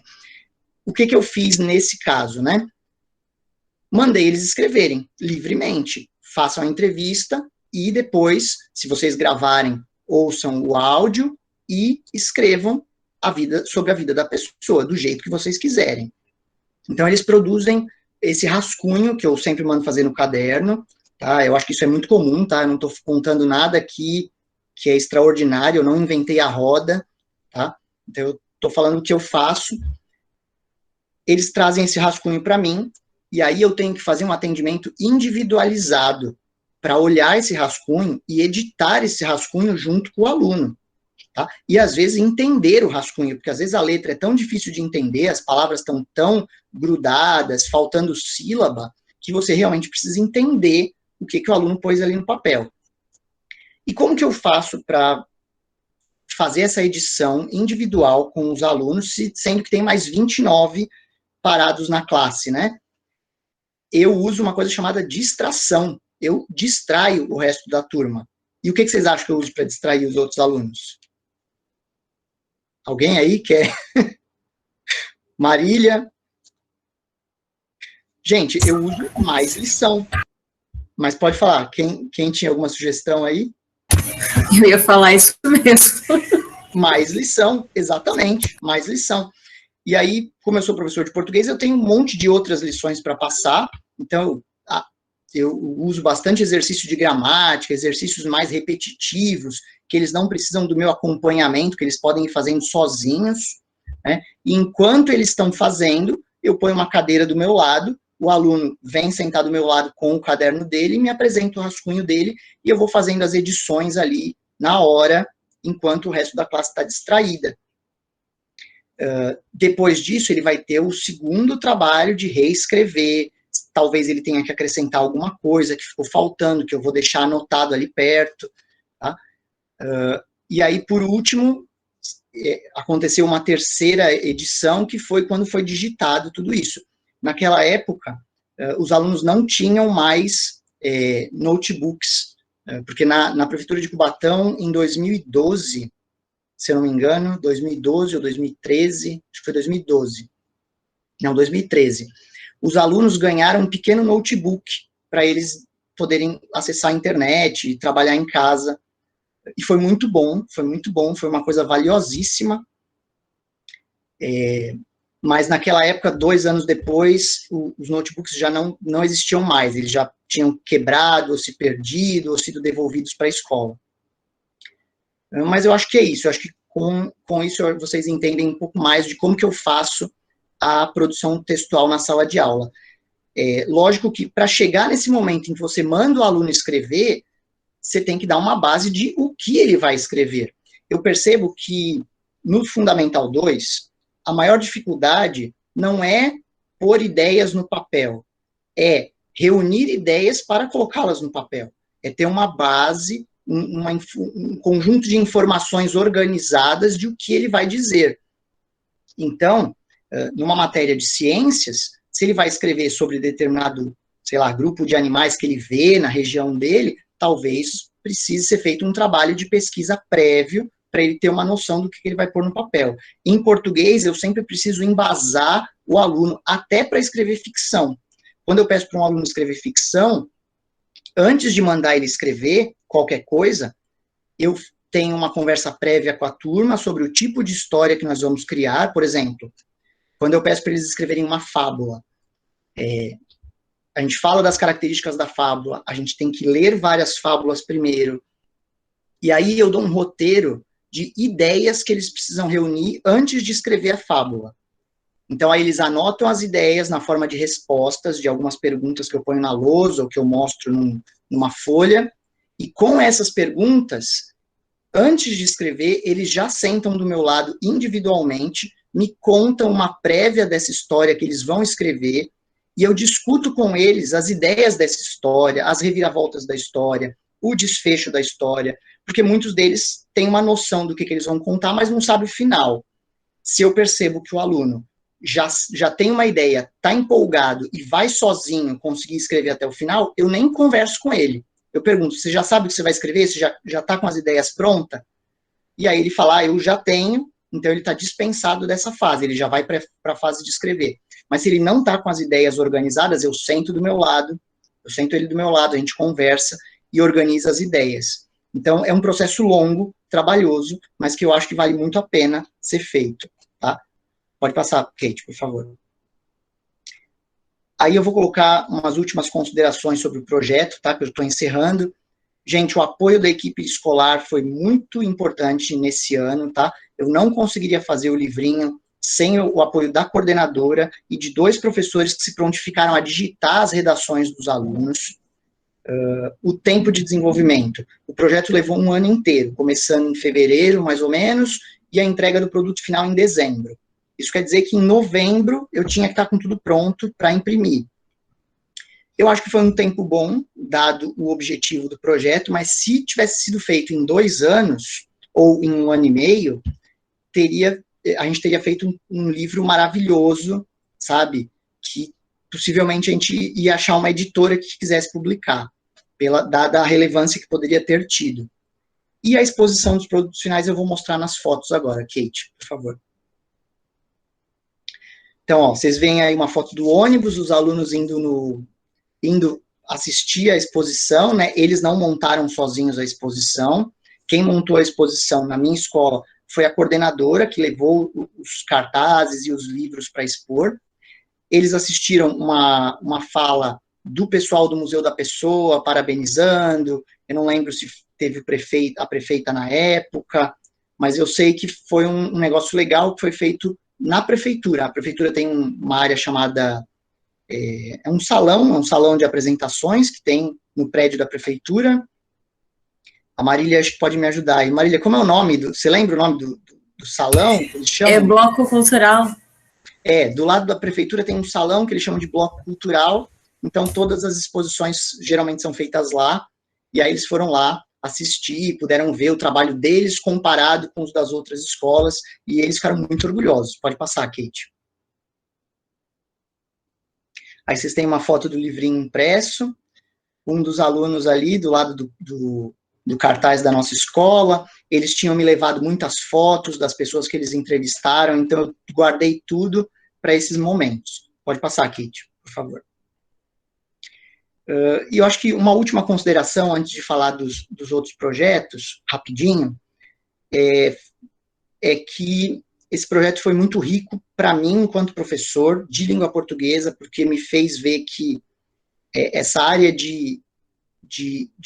Speaker 1: o que eu fiz nesse caso, né? Mandei eles escreverem livremente, façam a entrevista e depois, se vocês gravarem, ouçam o áudio e escrevam sobre a vida da pessoa, do jeito que vocês quiserem. Então, eles produzem esse rascunho, que eu sempre mando fazer no caderno, tá? Eu acho que isso é muito comum, tá? Eu não estou contando nada aqui que é extraordinário, eu não inventei a roda, tá? Então, eu estou falando o que eu faço. Eles trazem esse rascunho para mim, e aí eu tenho que fazer um atendimento individualizado para olhar esse rascunho e editar esse rascunho junto com o aluno. Tá? E às vezes entender o rascunho, porque às vezes a letra é tão difícil de entender, as palavras estão tão grudadas, faltando sílaba, que você realmente precisa entender o que o aluno pôs ali no papel. E como que eu faço para fazer essa edição individual com os alunos, sendo que tem mais 29 parados na classe, né? Eu uso uma coisa chamada distração. Eu distraio o resto da turma. E o que vocês acham que eu uso para distrair os outros alunos? Alguém aí quer? Marília? Gente, eu uso mais lição. Mas pode falar, quem tinha alguma sugestão aí?
Speaker 3: Eu ia falar isso mesmo.
Speaker 1: Mais lição, exatamente, mais lição. E aí, como eu sou professor de português, eu tenho um monte de outras lições para passar, então eu uso bastante exercício de gramática, exercícios mais repetitivos, que eles não precisam do meu acompanhamento, que eles podem ir fazendo sozinhos, né? E enquanto eles estão fazendo, eu ponho uma cadeira do meu lado, o aluno vem sentar do meu lado com o caderno dele, me apresenta o rascunho dele, e eu vou fazendo as edições ali na hora, enquanto o resto da classe está distraída. Depois disso, ele vai ter o segundo trabalho de reescrever, talvez ele tenha que acrescentar alguma coisa que ficou faltando, que eu vou deixar anotado ali perto, tá? E aí, por último, aconteceu uma terceira edição, que foi quando foi digitado tudo isso. Naquela época, os alunos não tinham mais notebooks, porque na Prefeitura de Cubatão, em 2012, se eu não me engano, 2012 ou 2013, acho que foi 2012, não, 2013, os alunos ganharam um pequeno notebook para eles poderem acessar a internet e trabalhar em casa. E foi muito bom, foi uma coisa valiosíssima. Mas naquela época, 2 anos depois, os notebooks já não existiam mais, eles já tinham quebrado, ou se perdido, ou sido devolvidos para a escola. Mas eu acho que é isso, eu acho que com isso vocês entendem um pouco mais de como que eu faço a produção textual na sala de aula. Lógico que para chegar nesse momento em que você manda o aluno escrever, você tem que dar uma base de o que ele vai escrever. Eu percebo que no Fundamental 2, a maior dificuldade não é pôr ideias no papel, é reunir ideias para colocá-las no papel. É ter uma base, um conjunto de informações organizadas de o que ele vai dizer. Então, numa matéria de ciências, se ele vai escrever sobre determinado, sei lá, grupo de animais que ele vê na região dele, talvez precise ser feito um trabalho de pesquisa prévio para ele ter uma noção do que ele vai pôr no papel. Em português, eu sempre preciso embasar o aluno, até para escrever ficção. Quando eu peço para um aluno escrever ficção, antes de mandar ele escrever qualquer coisa, eu tenho uma conversa prévia com a turma sobre o tipo de história que nós vamos criar. Por exemplo, quando eu peço para eles escreverem uma fábula, a gente fala das características da fábula, a gente tem que ler várias fábulas primeiro, e aí eu dou um roteiro de ideias que eles precisam reunir antes de escrever a fábula. Então, aí eles anotam as ideias na forma de respostas de algumas perguntas que eu ponho na lousa ou que eu mostro numa folha, e com essas perguntas, antes de escrever, eles já sentam do meu lado individualmente, me contam uma prévia dessa história que eles vão escrever, e eu discuto com eles as ideias dessa história, as reviravoltas da história, o desfecho da história, porque muitos deles têm uma noção do que eles vão contar, mas não sabem o final. Se eu percebo que o aluno já tem uma ideia, está empolgado e vai sozinho conseguir escrever até o final, eu nem converso com ele. Eu pergunto, você já sabe o que você vai escrever? Você já está com as ideias prontas? E aí ele fala, eu já tenho, então ele está dispensado dessa fase, ele já vai para a fase de escrever. Mas se ele não está com as ideias organizadas, eu sento ele do meu lado, a gente conversa e organiza as ideias. Então, é um processo longo, trabalhoso, mas que eu acho que vale muito a pena ser feito, tá? Pode passar, Kate, por favor. Aí eu vou colocar umas últimas considerações sobre o projeto, tá? Que eu estou encerrando. Gente, o apoio da equipe escolar foi muito importante nesse ano, tá? Eu não conseguiria fazer o livrinho sem o apoio da coordenadora e de 2 professores que se prontificaram a digitar as redações dos alunos. O tempo de desenvolvimento. O projeto levou um ano inteiro, começando em fevereiro, mais ou menos, e a entrega do produto final em dezembro. Isso quer dizer que em novembro eu tinha que estar com tudo pronto para imprimir. Eu acho que foi um tempo bom, dado o objetivo do projeto, mas se tivesse sido feito em 2 anos, ou em 1 ano e meio, a gente teria feito um livro maravilhoso, sabe? Que possivelmente a gente ia achar uma editora que quisesse publicar, dada a relevância que poderia ter tido. E a exposição dos produtos finais eu vou mostrar nas fotos agora. Kate, por favor. Então, ó, vocês veem aí uma foto do ônibus, os alunos indo assistir a exposição, né? Eles não montaram sozinhos a exposição. Quem montou a exposição na minha escola foi a coordenadora, que levou os cartazes e os livros para expor. Eles assistiram uma fala do pessoal do Museu da Pessoa, parabenizando. Eu não lembro se teve a prefeita na época, mas eu sei que foi um negócio legal que foi feito na prefeitura. A prefeitura tem uma área chamada... É um salão de apresentações que tem no prédio da prefeitura. A Marília acho que pode me ajudar. E Marília, como é o nome? Você lembra o nome do salão? Que eles chamam?
Speaker 3: É Bloco Cultural.
Speaker 1: Do lado da prefeitura tem um salão que eles chamam de Bloco Cultural. Então, todas as exposições geralmente são feitas lá. E aí eles foram lá assistir, puderam ver o trabalho deles comparado com os das outras escolas. E eles ficaram muito orgulhosos. Pode passar, Kate. Aí vocês têm uma foto do livrinho impresso, um dos alunos ali do lado do cartaz da nossa escola, eles tinham me levado muitas fotos das pessoas que eles entrevistaram, então eu guardei tudo para esses momentos. Pode passar, Kate, por favor. E eu acho que uma última consideração, antes de falar dos outros projetos, rapidinho, é que esse projeto foi muito rico para mim, enquanto professor de língua portuguesa, porque me fez ver que essa área de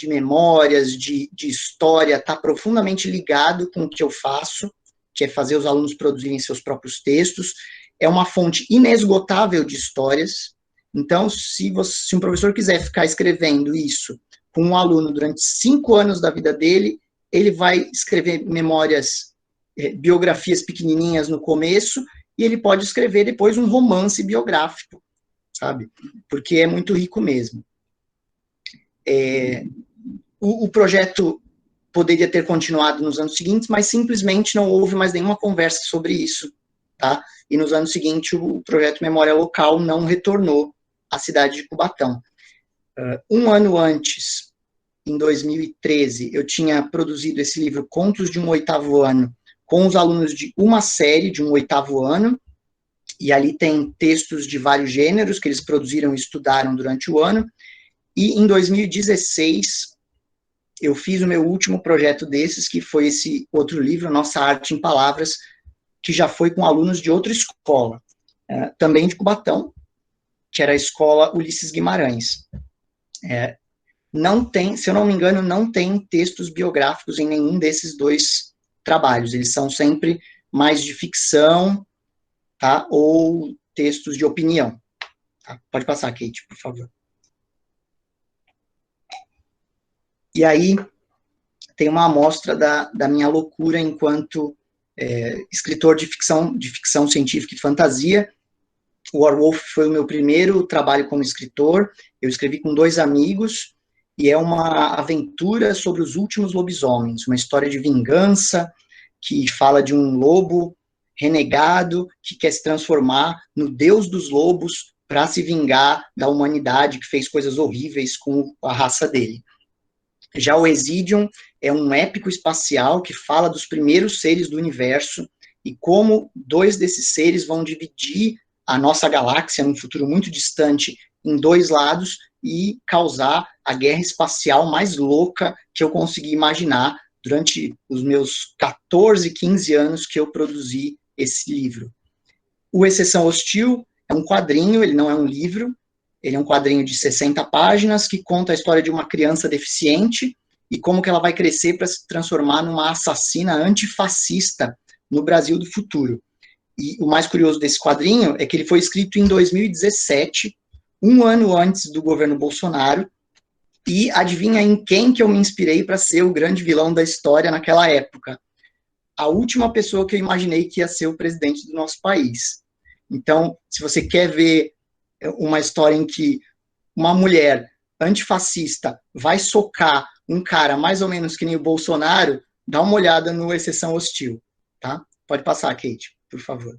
Speaker 1: memórias, de história, está profundamente ligado com o que eu faço, que é fazer os alunos produzirem seus próprios textos. É uma fonte inesgotável de histórias. Então, se um professor quiser ficar escrevendo isso com um aluno durante 5 anos da vida dele, ele vai escrever memórias, biografias pequenininhas no começo, e ele pode escrever depois um romance biográfico, sabe? Porque é muito rico mesmo. O projeto poderia ter continuado nos anos seguintes, mas simplesmente não houve mais nenhuma conversa sobre isso, tá? E nos anos seguintes o projeto Memória Local não retornou à cidade de Cubatão. Um ano antes, em 2013, eu tinha produzido esse livro Contos de um Oitavo Ano, com os alunos de uma série de um 8º ano, e ali tem textos de vários gêneros que eles produziram e estudaram durante o ano. E em 2016, eu fiz o meu último projeto desses, que foi esse outro livro, Nossa Arte em Palavras, que já foi com alunos de outra escola, também de Cubatão, que era a escola Ulisses Guimarães. Não tem, se eu não me engano, não tem textos biográficos em nenhum desses 2 trabalhos. Eles são sempre mais de ficção, tá? Ou textos de opinião. Tá? Pode passar, Kate, por favor. E aí, tem uma amostra da minha loucura enquanto escritor de ficção científica e fantasia. O Warwolf foi o meu primeiro trabalho como escritor. Eu escrevi com 2 amigos, e é uma aventura sobre os últimos lobisomens, uma história de vingança, que fala de um lobo renegado que quer se transformar no deus dos lobos para se vingar da humanidade que fez coisas horríveis com a raça dele. Já o Exidium é um épico espacial que fala dos primeiros seres do universo e como dois desses seres vão dividir a nossa galáxia num futuro muito distante em dois lados e causar a guerra espacial mais louca que eu consegui imaginar durante os meus 14, 15 anos que eu produzi esse livro. O Exceção Hostil é um quadrinho, ele não é um livro, ele é um quadrinho de 60 páginas que conta a história de uma criança deficiente e como que ela vai crescer para se transformar numa assassina antifascista no Brasil do futuro. E o mais curioso desse quadrinho é que ele foi escrito em 2017, um ano antes do governo Bolsonaro, e adivinha em quem que eu me inspirei para ser o grande vilão da história naquela época? A última pessoa que eu imaginei que ia ser o presidente do nosso país. Então, se você quer ver uma história em que uma mulher antifascista vai socar um cara mais ou menos que nem o Bolsonaro, dá uma olhada no Exceção Hostil, tá? Pode passar, Kate, por favor.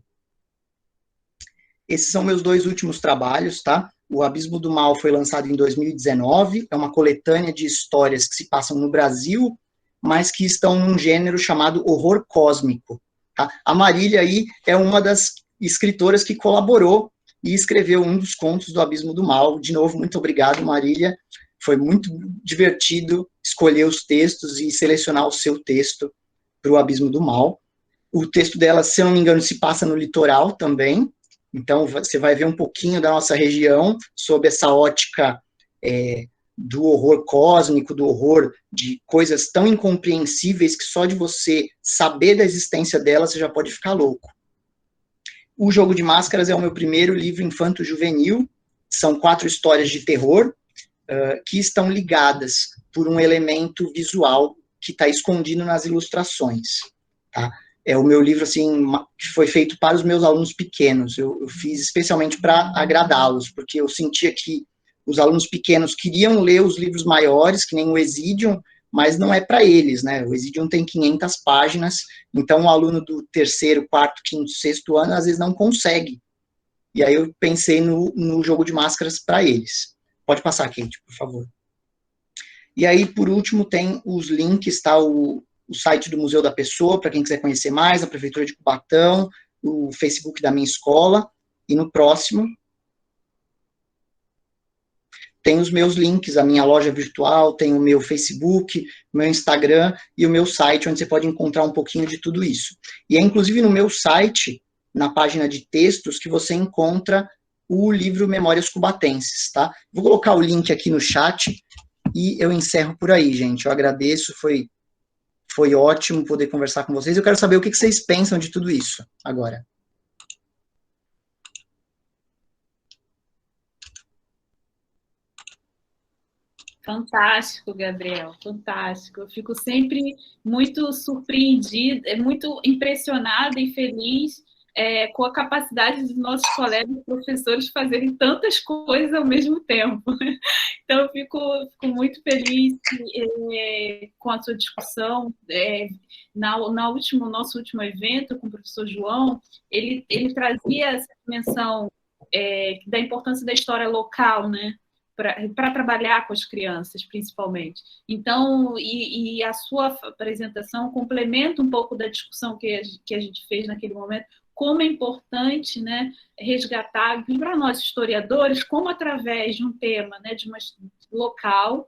Speaker 1: Esses são meus dois últimos trabalhos, tá? O Abismo do Mal foi lançado em 2019, é uma coletânea de histórias que se passam no Brasil, mas que estão num gênero chamado horror cósmico. Tá? A Marília aí é uma das escritoras que colaborou e escreveu um dos contos do Abismo do Mal. De novo, muito obrigado, Marília. Foi muito divertido escolher os textos e selecionar o seu texto para o Abismo do Mal. O texto dela, se eu não me engano, se passa no litoral também. Então, você vai ver um pouquinho da nossa região, sob essa ótica do horror cósmico, do horror de coisas tão incompreensíveis que só de você saber da existência delas, você já pode ficar louco. O Jogo de Máscaras é o meu primeiro livro infanto-juvenil, são 4 histórias de terror, que estão ligadas por um elemento visual que está escondido nas ilustrações, tá? É o meu livro, assim, que foi feito para os meus alunos pequenos. Eu fiz especialmente para agradá-los, porque eu sentia que os alunos pequenos queriam ler os livros maiores, que nem o Exidium, mas não é para eles, né? O Exidium tem 500 páginas, então o aluno do 3º, 4º, 5º, 6º ano, às vezes não consegue. E aí eu pensei no Jogo de Máscaras para eles. Pode passar, Kate, por favor. E aí, por último, tem os links, tá? O site do Museu da Pessoa, para quem quiser conhecer mais, a Prefeitura de Cubatão, o Facebook da minha escola, e no próximo tem os meus links, a minha loja virtual, tem o meu Facebook, o meu Instagram e o meu site, onde você pode encontrar um pouquinho de tudo isso. E é inclusive no meu site, na página de textos, que você encontra o livro Memórias Cubatenses, tá? Vou colocar o link aqui no chat e eu encerro por aí, gente. Eu agradeço, foi ótimo poder conversar com vocês. Eu quero saber o que vocês pensam de tudo isso agora.
Speaker 2: Fantástico, Gabriel, fantástico. Eu fico sempre muito surpreendida, muito impressionada e feliz com a capacidade dos nossos colegas professores fazerem tantas coisas ao mesmo tempo. Então, eu fico muito feliz com a sua discussão. Nosso último evento com o professor João, ele trazia essa dimensão da importância da história local, né? Para trabalhar com as crianças, principalmente. Então, e a sua apresentação complementa um pouco da discussão que a gente fez naquele momento, como é importante, né, resgatar, para nós historiadores, como através de um tema, né, de uma local,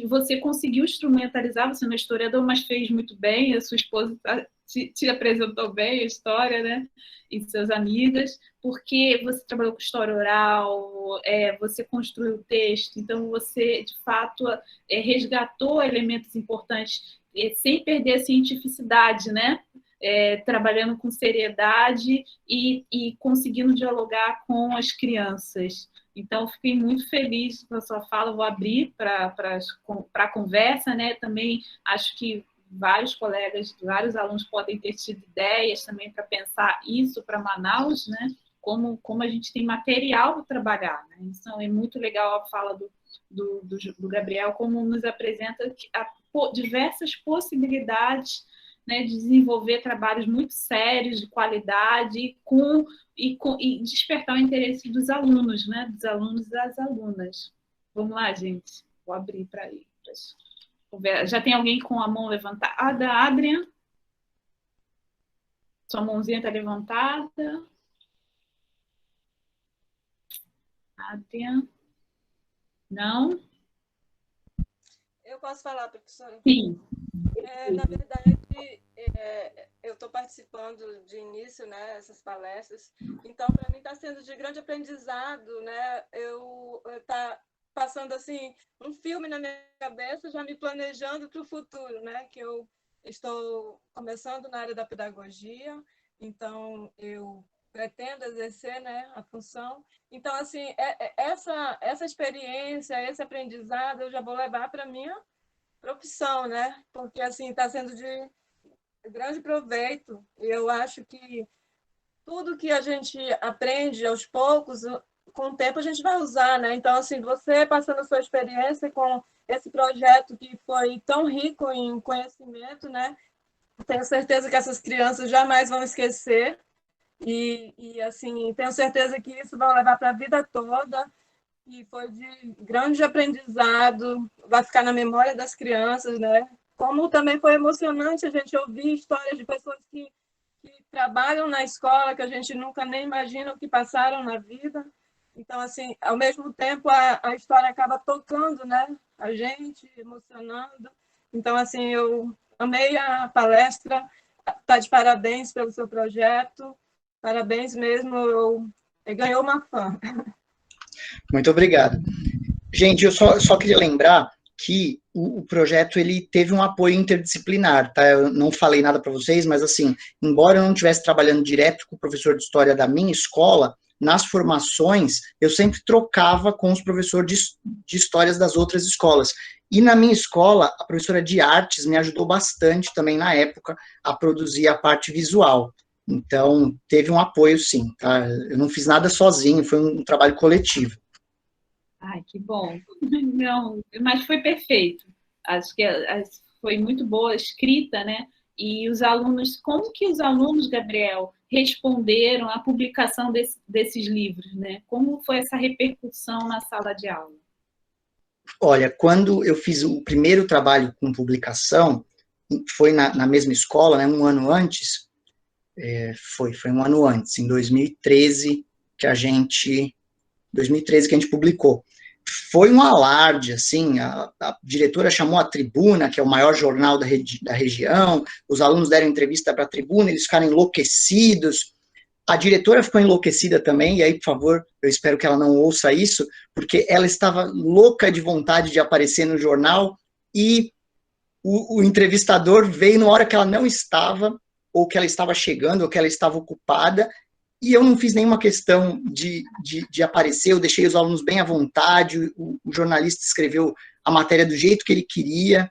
Speaker 2: você conseguiu instrumentalizar, você não é historiador, mas fez muito bem, a sua esposa te apresentou bem a história, né, e suas amigas, porque você trabalhou com história oral, você construiu o texto, então você, de fato, resgatou elementos importantes sem perder a cientificidade, né? Trabalhando com seriedade e conseguindo dialogar com as crianças. Então, fiquei muito feliz com a sua fala, vou abrir para a conversa, né? Também acho que vários colegas, vários alunos podem ter tido ideias também para pensar isso para Manaus, né? Como a gente tem material para trabalhar, né? Então, é muito legal a fala do Gabriel, como nos apresenta diversas possibilidades, né, de desenvolver trabalhos muito sérios, de qualidade, e despertar o interesse dos alunos, né, dos alunos e das alunas. Vamos lá, gente. Vou abrir para aí. Já tem alguém com a mão levantada? Da Adriana? Sua mãozinha está levantada. Nádia? Não?
Speaker 4: Eu posso falar, professora?
Speaker 2: Sim.
Speaker 4: Na verdade, eu estou participando de início, né, essas palestras, então, para mim, está sendo de grande aprendizado, né, eu tá passando, assim, um filme na minha cabeça, já me planejando para o futuro, né, que eu estou começando na área da pedagogia, então, eu pretendo exercer, né, a função. Então, assim, essa experiência, esse aprendizado, eu já vou levar para a minha profissão, né? Porque assim está sendo de grande proveito. Eu acho que tudo que a gente aprende aos poucos, com o tempo a gente vai usar, né? Então assim, você passando a sua experiência com esse projeto que foi tão rico em conhecimento, né? Tenho certeza que essas crianças jamais vão esquecer e assim tenho certeza que isso vai levar para a vida toda. E foi de grande aprendizado, vai ficar na memória das crianças, né? Como também foi emocionante a gente ouvir histórias de pessoas que trabalham na escola, que a gente nunca nem imagina o que passaram na vida. Então, assim, ao mesmo tempo, a história acaba tocando, né? A gente, emocionando. Então, assim, eu amei a palestra, tá de parabéns pelo seu projeto, parabéns mesmo, ganhou uma fã.
Speaker 1: Muito obrigado. Gente, eu só queria lembrar que o projeto ele teve um apoio interdisciplinar, tá? Eu não falei nada para vocês, mas assim, embora eu não estivesse trabalhando direto com o professor de história da minha escola, nas formações eu sempre trocava com os professores de histórias das outras escolas. E na minha escola, a professora de artes me ajudou bastante também na época a produzir a parte visual. Então, teve um apoio sim, tá? Eu não fiz nada sozinho, foi um trabalho coletivo.
Speaker 2: Ai, que bom. Não, mas foi perfeito. Acho que foi muito boa a escrita, né? E os alunos, como que os alunos, Gabriel, responderam à publicação desses livros, né? Como foi essa repercussão na sala de aula?
Speaker 1: Olha, quando eu fiz o primeiro trabalho com publicação, foi na mesma escola, né, um ano antes, foi um ano antes, em 2013 que a gente publicou. Foi um alarde, assim, a diretora chamou a Tribuna, que é o maior jornal da região, os alunos deram entrevista para a Tribuna, eles ficaram enlouquecidos, a diretora ficou enlouquecida também, e aí, por favor, eu espero que ela não ouça isso, porque ela estava louca de vontade de aparecer no jornal, e o entrevistador veio na hora que ela não estava, ou que ela estava chegando, ou que ela estava ocupada, e eu não fiz nenhuma questão de aparecer, eu deixei os alunos bem à vontade, o jornalista escreveu a matéria do jeito que ele queria,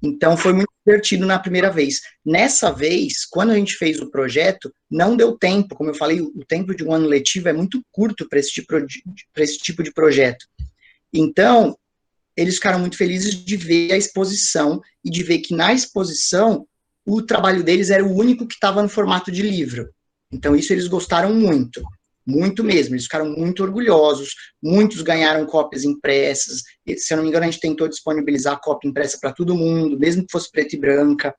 Speaker 1: então foi muito divertido na primeira vez. Nessa vez, quando a gente fez o projeto, não deu tempo, como eu falei, o tempo de um ano letivo é muito curto para esse tipo de projeto. Então, eles ficaram muito felizes de ver a exposição e de ver que na exposição o trabalho deles era o único que estava no formato de livro. Então, isso eles gostaram muito, muito mesmo. Eles ficaram muito orgulhosos. Muitos ganharam cópias impressas. Se eu não me engano, a gente tentou disponibilizar a cópia impressa para todo mundo, mesmo que fosse preta e branca.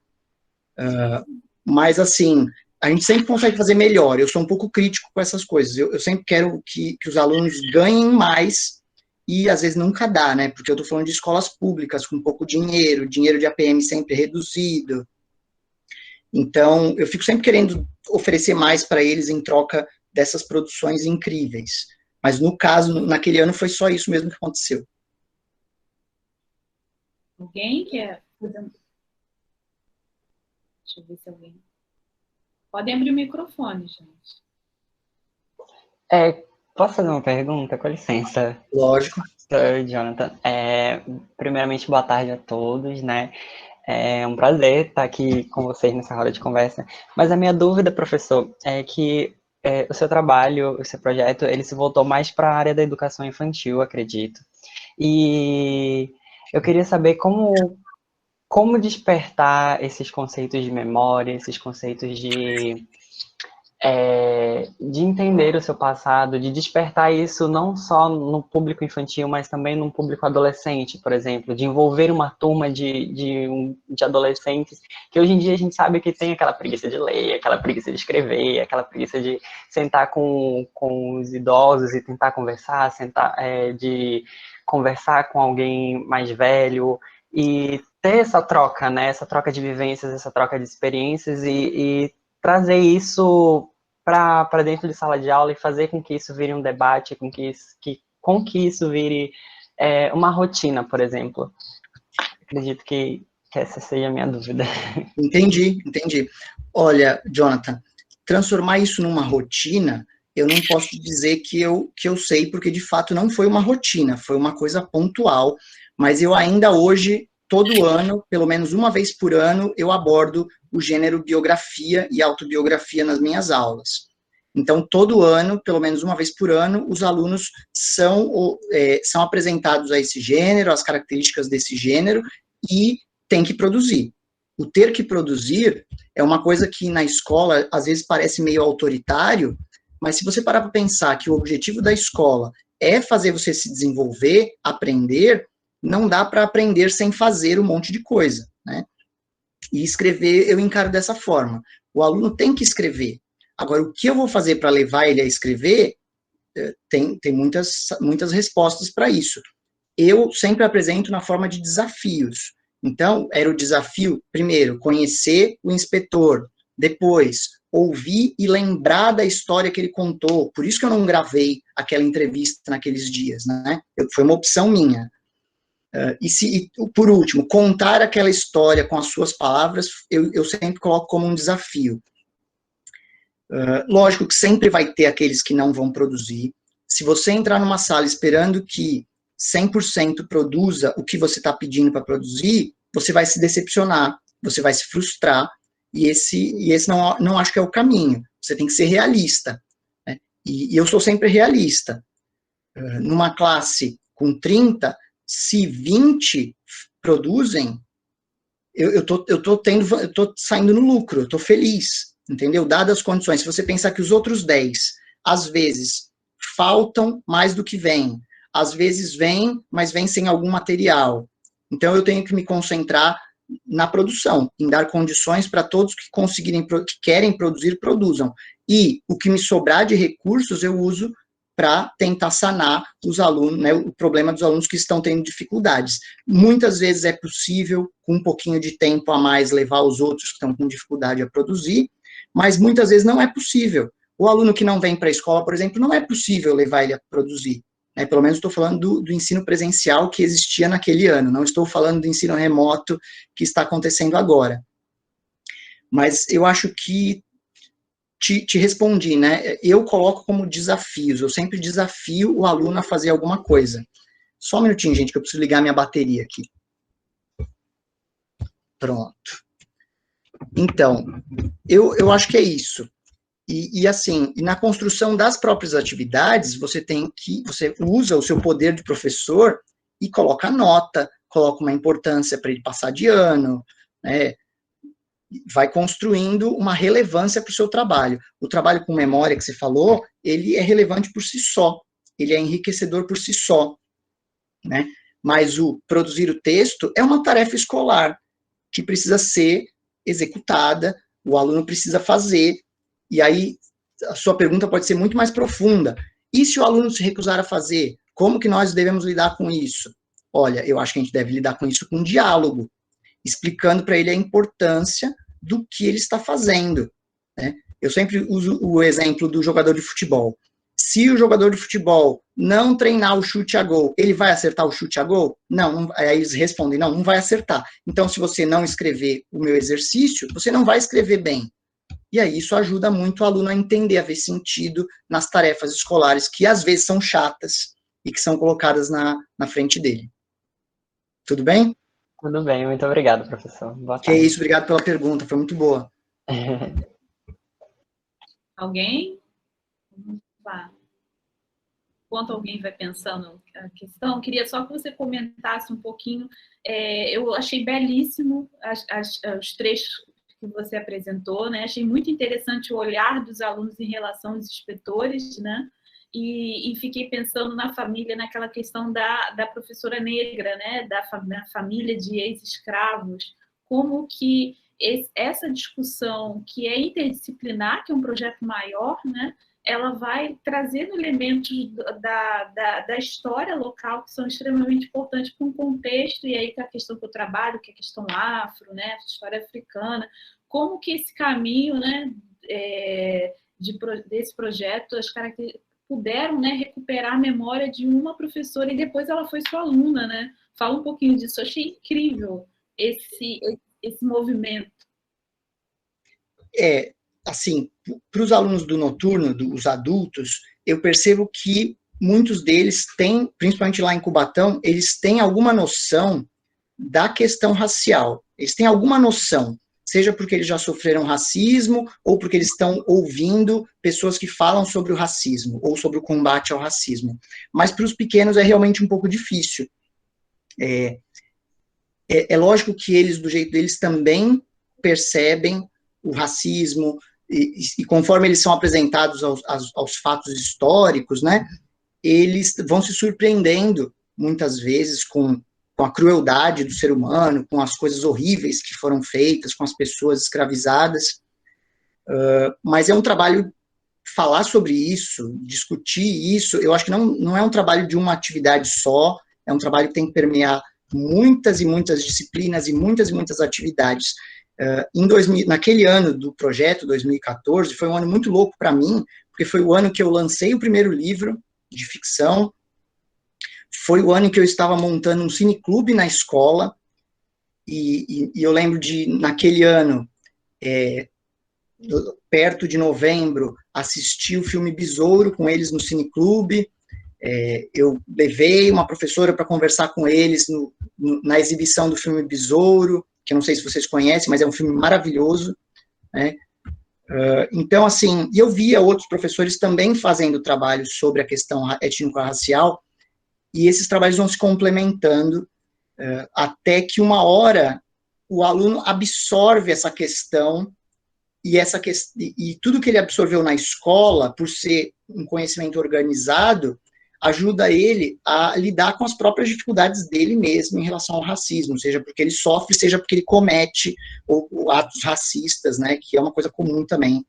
Speaker 1: Mas, assim, a gente sempre consegue fazer melhor. Eu sou um pouco crítico com essas coisas. Eu sempre quero que os alunos ganhem mais e, às vezes, nunca dá, né? Porque eu estou falando de escolas públicas com pouco dinheiro de APM sempre reduzido. Então, eu fico sempre querendo oferecer mais para eles em troca dessas produções incríveis. Mas, no caso, naquele ano, foi só isso mesmo que aconteceu.
Speaker 2: Alguém quer? Deixa eu ver se alguém... Podem abrir o microfone, gente.
Speaker 5: Posso fazer uma pergunta? Com licença.
Speaker 1: Lógico.
Speaker 5: Sir Jonathan. Primeiramente, boa tarde a todos, né? É um prazer estar aqui com vocês nessa roda de conversa. Mas a minha dúvida, professor, é que o seu trabalho, o seu projeto, ele se voltou mais para a área da educação infantil, acredito. E eu queria saber como despertar esses conceitos de memória, esses conceitos de de entender o seu passado, de despertar isso não só no público infantil, mas também no público adolescente, por exemplo, de envolver uma turma de adolescentes, que hoje em dia a gente sabe que tem aquela preguiça de ler, aquela preguiça de escrever, aquela preguiça de sentar com os idosos e tentar conversar, de conversar com alguém mais velho, e ter essa troca, né? Essa troca de vivências, essa troca de experiências e trazer isso para dentro de sala de aula e fazer com que isso vire um debate, com que isso vire uma rotina, por exemplo. Acredito que essa seja a minha dúvida.
Speaker 1: Entendi. Olha, Jonathan, transformar isso numa rotina, eu não posso dizer que eu sei, porque de fato não foi uma rotina, foi uma coisa pontual, mas eu ainda hoje, todo ano, pelo menos uma vez por ano, eu abordo o gênero biografia e autobiografia nas minhas aulas. Então, todo ano, pelo menos uma vez por ano, os alunos são apresentados a esse gênero, as características desse gênero, e tem que produzir. O ter que produzir é uma coisa que na escola, às vezes, parece meio autoritário, mas se você parar para pensar que o objetivo da escola é fazer você se desenvolver, aprender, não dá para aprender sem fazer um monte de coisa, né? E escrever eu encaro dessa forma. O aluno tem que escrever. Agora, o que eu vou fazer para levar ele a escrever, tem muitas respostas para isso. Eu sempre apresento na forma de desafios. Então, era o desafio, primeiro, conhecer o inspetor, depois, ouvir e lembrar da história que ele contou. Por isso que eu não gravei aquela entrevista naqueles dias, né? Foi uma opção minha. Por último, contar aquela história com as suas palavras, eu sempre coloco como um desafio. Lógico que sempre vai ter aqueles que não vão produzir. Se você entrar numa sala esperando que 100% produza o que você está pedindo para produzir, você vai se decepcionar, você vai se frustrar, e esse não acho que é o caminho. Você tem que ser realista, né? E eu sou sempre realista. Numa classe com 30, se 20 produzem, eu tô saindo no lucro, eu tô feliz, entendeu? Dadas as condições. Se você pensar que os outros 10, às vezes, faltam mais do que vêm, às vezes vêm, mas vêm sem algum material. Então, eu tenho que me concentrar na produção, em dar condições para todos que querem produzir, produzam. E o que me sobrar de recursos, eu uso para tentar sanar os alunos, né, o problema dos alunos que estão tendo dificuldades. Muitas vezes é possível, com um pouquinho de tempo a mais, levar os outros que estão com dificuldade a produzir, mas muitas vezes não é possível. O aluno que não vem para a escola, por exemplo, não é possível levar ele a produzir. Pelo menos estou falando do ensino presencial que existia naquele ano, não estou falando do ensino remoto que está acontecendo agora. Mas eu acho que te respondi, né? Eu coloco como desafios, eu sempre desafio o aluno a fazer alguma coisa. Só um minutinho, gente, que eu preciso ligar minha bateria aqui. Pronto. Então, eu acho que é isso. Assim, na construção das próprias atividades, você usa o seu poder de professor e coloca nota, coloca uma importância para ele passar de ano, né? Vai construindo uma relevância para o seu trabalho. O trabalho com memória que você falou, ele é relevante por si só, ele é enriquecedor por si só, né? Mas o produzir o texto é uma tarefa escolar que precisa ser executada, o aluno precisa fazer, e aí a sua pergunta pode ser muito mais profunda. E se o aluno se recusar a fazer, como que nós devemos lidar com isso? Olha, eu acho que a gente deve lidar com isso com diálogo, explicando para ele a importância do que ele está fazendo, né? Eu sempre uso o exemplo do jogador de futebol. Se o jogador de futebol não treinar o chute a gol, ele vai acertar o chute a gol? Não, aí eles respondem, não vai acertar. Então, se você não escrever o meu exercício, você não vai escrever bem. E aí isso ajuda muito o aluno a entender, a ver sentido nas tarefas escolares, que às vezes são chatas e que são colocadas na frente dele. Tudo bem?
Speaker 5: Tudo bem, muito obrigado, professor. Boa tarde.
Speaker 1: Que é isso, obrigado pela pergunta, foi muito boa.
Speaker 2: Alguém? Vamos lá. Enquanto alguém vai pensando a questão, queria só que você comentasse um pouquinho. Eu achei belíssimo os trechos que você apresentou, né? Achei muito interessante o olhar dos alunos em relação aos inspetores, né? E fiquei pensando na família, naquela questão da professora negra, né? Da família de ex-escravos, como que essa discussão, que é interdisciplinar, que é um projeto maior, né? Ela vai trazendo elementos da história local que são extremamente importantes para um contexto, e aí que a questão que eu trabalho, que é a questão afro, né, a história africana, como que esse caminho, né, desse projeto, as características puderam, né, recuperar a memória de uma professora e depois ela foi sua aluna, né? Fala um pouquinho disso, eu achei incrível esse movimento.
Speaker 1: Assim, para os alunos do noturno, os adultos, eu percebo que muitos deles têm, principalmente lá em Cubatão, eles têm alguma noção da questão racial. Eles têm alguma noção, seja porque eles já sofreram racismo, ou porque eles estão ouvindo pessoas que falam sobre o racismo, ou sobre o combate ao racismo. Mas para os pequenos é realmente um pouco difícil. É lógico que eles, do jeito deles, também percebem o racismo, e conforme eles são apresentados aos fatos históricos, né, eles vão se surpreendendo, muitas vezes, com a crueldade do ser humano, com as coisas horríveis que foram feitas, com as pessoas escravizadas, mas é um trabalho falar sobre isso, discutir isso, eu acho que não é um trabalho de uma atividade só, é um trabalho que tem que permear muitas e muitas disciplinas e muitas atividades. Naquele ano do projeto, 2014, foi um ano muito louco para mim, porque foi o ano que eu lancei o primeiro livro de ficção, foi o ano em que eu estava montando um cineclube na escola, e eu lembro de, naquele ano, perto de novembro, assistir o filme Besouro com eles no cineclube. Eu levei uma professora para conversar com eles na exibição do filme Besouro, que eu não sei se vocês conhecem, mas é um filme maravilhoso, né? Então, assim, eu via outros professores também fazendo trabalhos sobre a questão étnico-racial, e esses trabalhos vão se complementando, até que uma hora o aluno absorve essa questão, e tudo que ele absorveu na escola, por ser um conhecimento organizado, ajuda ele a lidar com as próprias dificuldades dele mesmo em relação ao racismo, seja porque ele sofre, seja porque ele comete atos racistas, né, que é uma coisa comum também.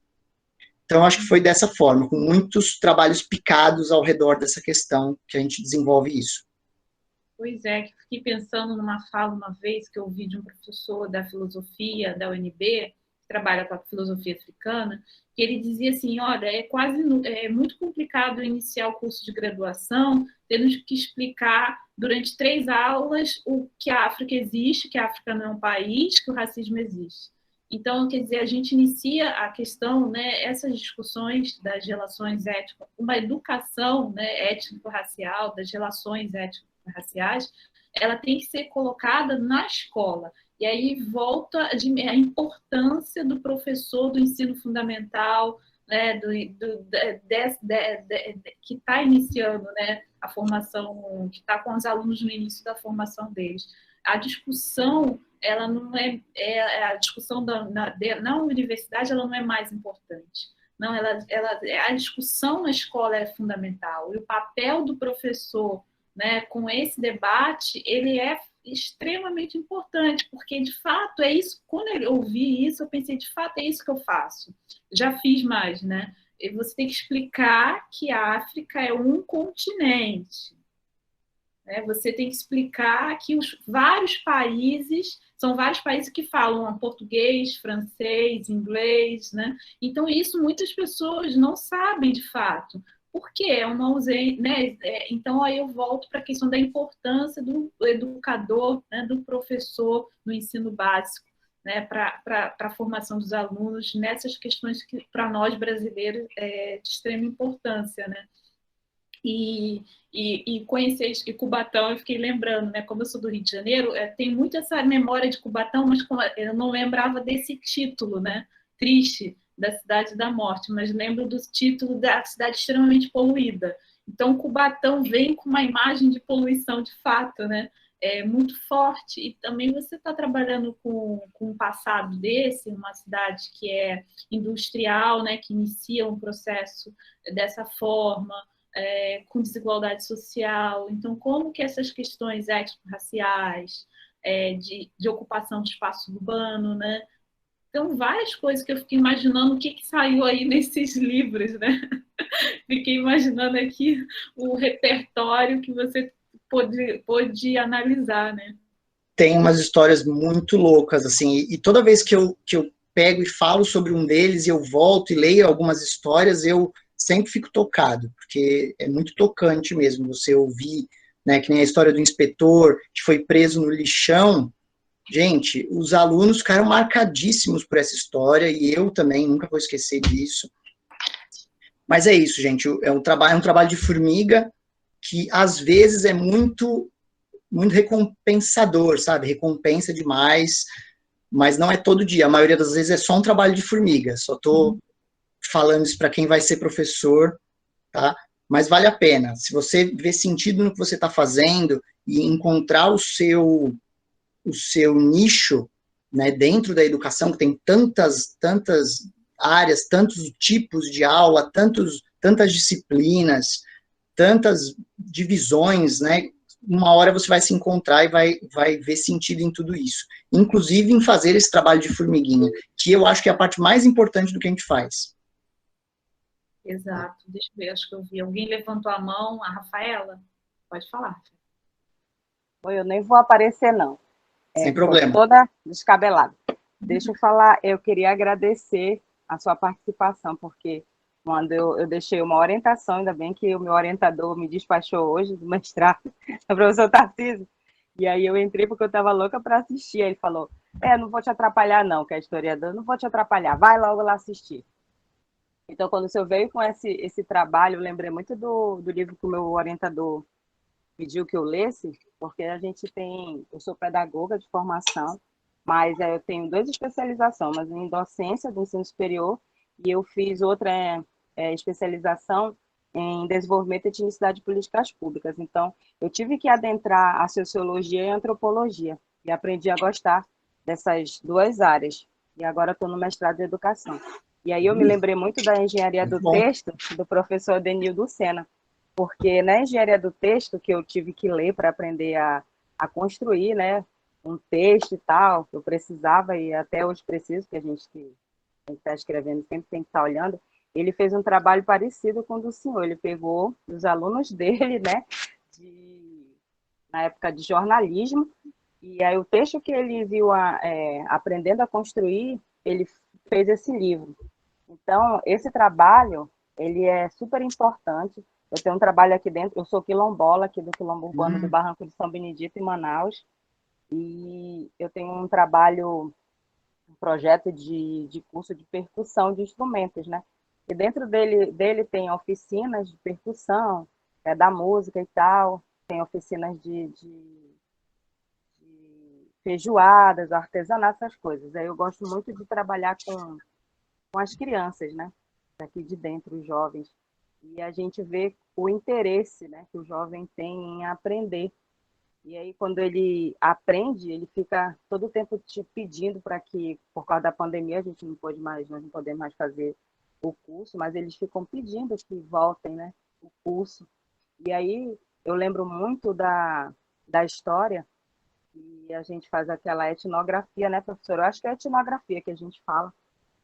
Speaker 1: Então, acho que foi dessa forma, com muitos trabalhos picados ao redor dessa questão, que a gente desenvolve isso.
Speaker 2: Pois é, que fiquei pensando numa fala uma vez que eu ouvi de um professor da filosofia da UNB, que trabalha com a filosofia africana, que ele dizia assim, olha, é muito complicado iniciar o curso de graduação, tendo que explicar durante 3 aulas o que a África existe, que a África não é um país, que o racismo existe. Então, quer dizer, a gente inicia a questão, né, essas discussões das relações étnicas, uma educação, né, étnico-racial, das relações étnico-raciais, ela tem que ser colocada na escola. E aí volta a importância do professor do ensino fundamental, né, que está iniciando, né, a formação, que está com os alunos no início da formação deles. A discussão, ela não a discussão na universidade, ela não é mais importante. Não, a discussão na escola é fundamental. E o papel do professor, né, com esse debate, ele é extremamente importante, porque, de fato, é isso. Quando eu ouvi isso, eu pensei, de fato, é isso que eu faço. Já fiz mais, né? Você tem que explicar que a África é um continente. Né? Você tem que explicar que são vários países que falam português, francês, inglês, né? Então, isso muitas pessoas não sabem, de fato. Por quê? É uma ausência, né? Então, aí eu volto para a questão da importância do educador, né? Do professor no ensino básico, né? Para a formação dos alunos nessas questões que, para nós brasileiros, é de extrema importância, né? E conhecer Cubatão, eu fiquei lembrando, né? Como eu sou do Rio de Janeiro, tem muito essa memória de Cubatão, mas eu não lembrava desse título, né? Triste, da Cidade da Morte, mas lembro do título da cidade extremamente poluída. Então, Cubatão vem com uma imagem de poluição de fato, né? muito forte, e também você está trabalhando com um passado desse, uma cidade que é industrial, né, que inicia um processo dessa forma, com desigualdade social. Então, como que essas questões étnico-raciais, de ocupação de espaço urbano, né? Então, várias coisas que eu fiquei imaginando o que saiu aí nesses livros, né? Fiquei imaginando aqui o repertório que você pôde analisar, né?
Speaker 1: Tem umas histórias muito loucas, assim, e toda vez que eu pego e falo sobre um deles, e eu volto e leio algumas histórias, eu sempre fico tocado, porque é muito tocante mesmo você ouvir, né, que nem a história do inspetor que foi preso no lixão. Gente, os alunos ficaram marcadíssimos por essa história, e eu também nunca vou esquecer disso. Mas é isso, gente, é um trabalho de formiga que às vezes é muito recompensador, sabe? Recompensa demais, mas não é todo dia. A maioria das vezes é só um trabalho de formiga. Só tô falando isso para quem vai ser professor, tá? Mas vale a pena. Se você vê sentido no que você está fazendo e encontrar o seu nicho, né, dentro da educação, que tem tantas áreas, tantos tipos de aula, tantas disciplinas, tantas divisões, né? Uma hora você vai se encontrar e vai ver sentido em tudo isso. Inclusive em fazer esse trabalho de formiguinha, que eu acho que é a parte mais importante do que a gente faz.
Speaker 2: Exato. Deixa eu ver, acho que eu vi. Alguém levantou a mão, a Rafaela? Pode falar.
Speaker 6: Eu nem vou aparecer, não.
Speaker 1: Sem problema.
Speaker 6: Toda descabelada. Deixa eu falar, eu queria agradecer a sua participação, porque quando eu deixei uma orientação, ainda bem que o meu orientador me despachou hoje do mestrado, o professor Tarcísio, e aí eu entrei porque eu estava louca para assistir. Aí ele falou, não vou te atrapalhar não, que é historiador, não vou te atrapalhar, vai logo lá assistir. Então, quando o senhor veio com esse trabalho, eu lembrei muito do livro que o meu orientador pediu que eu lesse, porque eu sou pedagoga de formação, mas eu tenho 2 especializações, mas em docência do ensino superior, e eu fiz outra especialização em desenvolvimento e etnicidade de políticas públicas. Então, eu tive que adentrar a sociologia e a antropologia, e aprendi a gostar dessas 2 áreas. E agora estou no mestrado em educação. E aí eu me lembrei muito da engenharia do texto, do professor Denildo Sena, porque na engenharia do texto, que eu tive que ler para aprender a construir, né, um texto e tal, eu precisava, e até hoje preciso, que a gente está escrevendo sempre tem que estar olhando, ele fez um trabalho parecido com o do senhor. Ele pegou os alunos dele, né, na época de jornalismo, e aí o texto que ele viu aprendendo a construir, ele fez esse livro. Então, esse trabalho, ele é super importante. Eu tenho um trabalho aqui dentro, eu sou quilombola, aqui do Quilombo Urbano do Barranco de São Benedito, em Manaus, e eu tenho um projeto de curso de percussão de instrumentos, né? E dentro dele tem oficinas de percussão, da música e tal, tem oficinas de feijoadas, artesanato, essas coisas. Aí eu gosto muito de trabalhar com as crianças, né? Daqui de dentro, os jovens. E a gente vê o interesse, né, que o jovem tem em aprender. E aí, quando ele aprende, ele fica todo o tempo te pedindo para que, por causa da pandemia, nós não podemos mais fazer o curso, mas eles ficam pedindo que voltem, né, o curso. E aí, eu lembro muito da história, e a gente faz aquela etnografia, né, professora? Eu acho que é etnografia que a gente fala,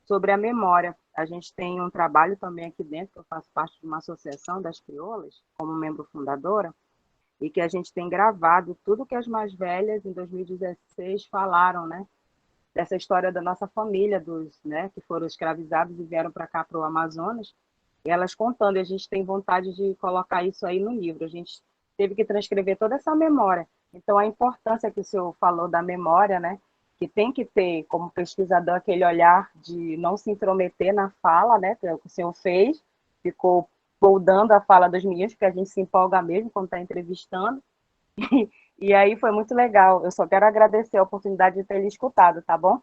Speaker 6: sobre a memória. A gente tem um trabalho também aqui dentro, que eu faço parte de uma associação das crioulas, como membro fundadora, e que a gente tem gravado tudo que as mais velhas, em 2016, falaram, né? Dessa história da nossa família, né, que foram escravizados e vieram para cá, para o Amazonas, e elas contando, e a gente tem vontade de colocar isso aí no livro. A gente teve que transcrever toda essa memória. Então, a importância que o senhor falou da memória, né, que tem que ter, como pesquisador, aquele olhar de não se intrometer na fala, né, que é o que o senhor fez, ficou moldando a fala dos meninos, porque a gente se empolga mesmo quando está entrevistando, e aí foi muito legal. Eu só quero agradecer a oportunidade de ter lhe escutado, tá bom?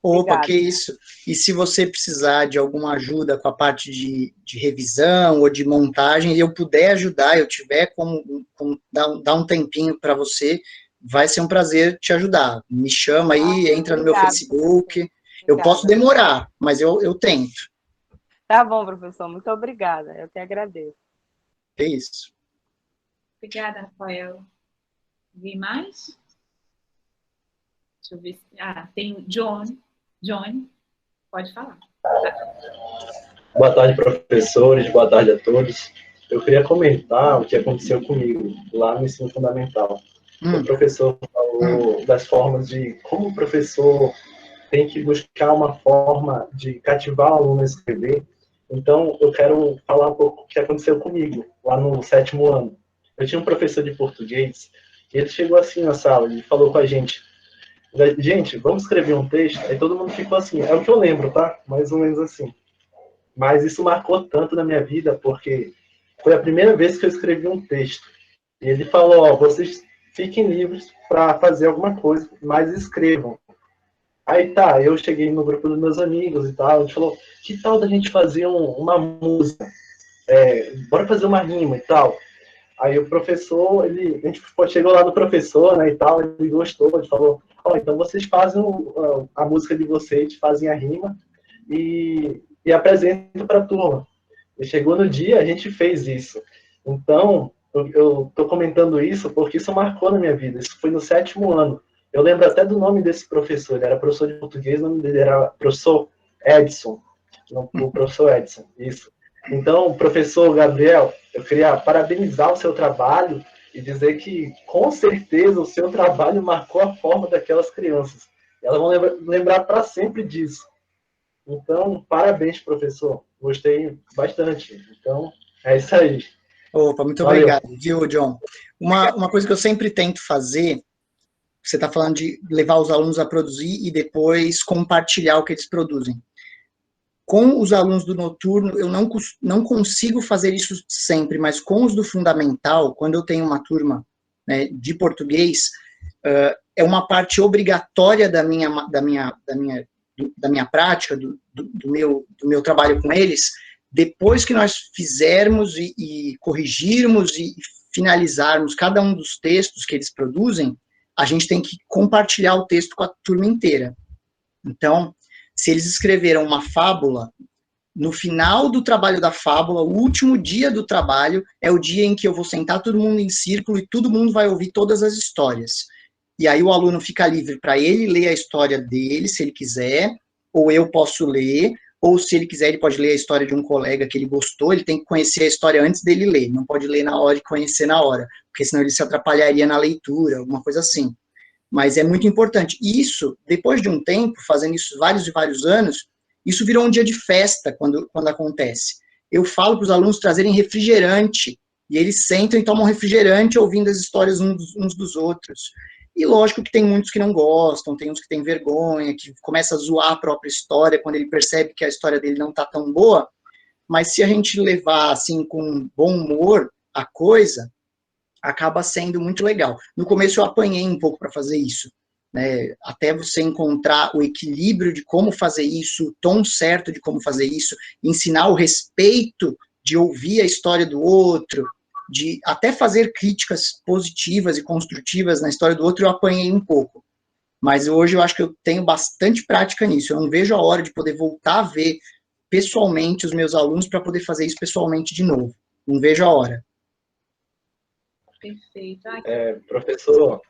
Speaker 1: Opa,
Speaker 6: Obrigada.
Speaker 1: que isso. E se você precisar de alguma ajuda com a parte de revisão ou de montagem, e eu puder ajudar, eu tiver como dar um tempinho para você, vai ser um prazer te ajudar. Me chama aí, entra no meu
Speaker 6: Obrigada,
Speaker 1: Facebook. Eu
Speaker 6: obrigada.
Speaker 1: posso demorar, mas eu tento.
Speaker 6: Tá bom, professor. Muito obrigada. Eu que agradeço.
Speaker 1: É isso.
Speaker 2: Obrigada, Rafael. Vi mais? Deixa eu ver. Tem John. John, pode falar.
Speaker 7: Boa tarde, professores. Boa tarde a todos. Eu queria comentar o que aconteceu comigo lá no ensino fundamental. O professor falou das formas de como o professor tem que buscar uma forma de cativar o aluno a escrever. Então, eu quero falar um pouco o que aconteceu comigo lá no 7º ano. Eu tinha um professor de português e ele chegou assim na sala e falou com a gente: gente, vamos escrever um texto? Aí todo mundo ficou assim. É o que eu lembro, tá? Mais ou menos assim. Mas isso marcou tanto na minha vida, porque foi a primeira vez que eu escrevi um texto. E ele falou: ó, vocês fiquem livres para fazer alguma coisa, mas escrevam. Aí tá, eu cheguei no grupo dos meus amigos e tal, a gente falou: que tal da gente fazer uma música? Bora fazer uma rima e tal. Aí o professor, a gente chegou lá no professor, né, e tal, ele gostou, ele falou: ó, então vocês fazem a música de vocês, fazem a rima e apresentam para a turma. E chegou no dia, a gente fez isso. Então, eu tô comentando isso porque isso marcou na minha vida. Isso foi no 7º ano. Eu lembro até do nome desse professor. Ele era professor de português, o nome dele era professor Edson. O professor Edson, isso. Então, professor Gabriel, eu queria parabenizar o seu trabalho e dizer que, com certeza, o seu trabalho marcou a forma daquelas crianças. Elas vão lembrar para sempre disso. Então, parabéns, professor. Gostei bastante. Então, é isso aí.
Speaker 1: Opa, muito
Speaker 7: Valeu.
Speaker 1: obrigado, viu, John? Uma coisa que eu sempre tento fazer, você está falando de levar os alunos a produzir e depois compartilhar o que eles produzem. Com os alunos do noturno, eu não consigo fazer isso sempre, mas com os do fundamental, quando eu tenho uma turma, né, de português, é uma parte obrigatória da minha prática, do meu trabalho com eles. Depois que nós fizermos e corrigirmos e finalizarmos cada um dos textos que eles produzem, a gente tem que compartilhar o texto com a turma inteira. Então, se eles escreveram uma fábula, no final do trabalho da fábula, o último dia do trabalho, é o dia em que eu vou sentar todo mundo em círculo e todo mundo vai ouvir todas as histórias. E aí o aluno fica livre para ele ler a história dele, se ele quiser, ou eu posso ler, ou se ele quiser, ele pode ler a história de um colega que ele gostou, ele tem que conhecer a história antes dele ler, não pode ler na hora e conhecer na hora, porque senão ele se atrapalharia na leitura, alguma coisa assim. Mas é muito importante. E isso, depois de um tempo, fazendo isso vários e vários anos, isso virou um dia de festa quando acontece. Eu falo para os alunos trazerem refrigerante, e eles sentam e tomam refrigerante ouvindo as histórias uns dos outros. E lógico que tem muitos que não gostam, tem uns que têm vergonha, que começa a zoar a própria história quando ele percebe que a história dele não está tão boa, mas se a gente levar assim com bom humor a coisa, acaba sendo muito legal. No começo eu apanhei um pouco para fazer isso, né? Até você encontrar o equilíbrio de como fazer isso, o tom certo de como fazer isso, ensinar o respeito de ouvir a história do outro, de até fazer críticas positivas e construtivas na história do outro, eu apanhei um pouco. Mas hoje eu acho que eu tenho bastante prática nisso. Eu não vejo a hora de poder voltar a ver pessoalmente os meus alunos para poder fazer isso pessoalmente de novo. Não vejo a hora.
Speaker 2: Perfeito.
Speaker 7: Professor,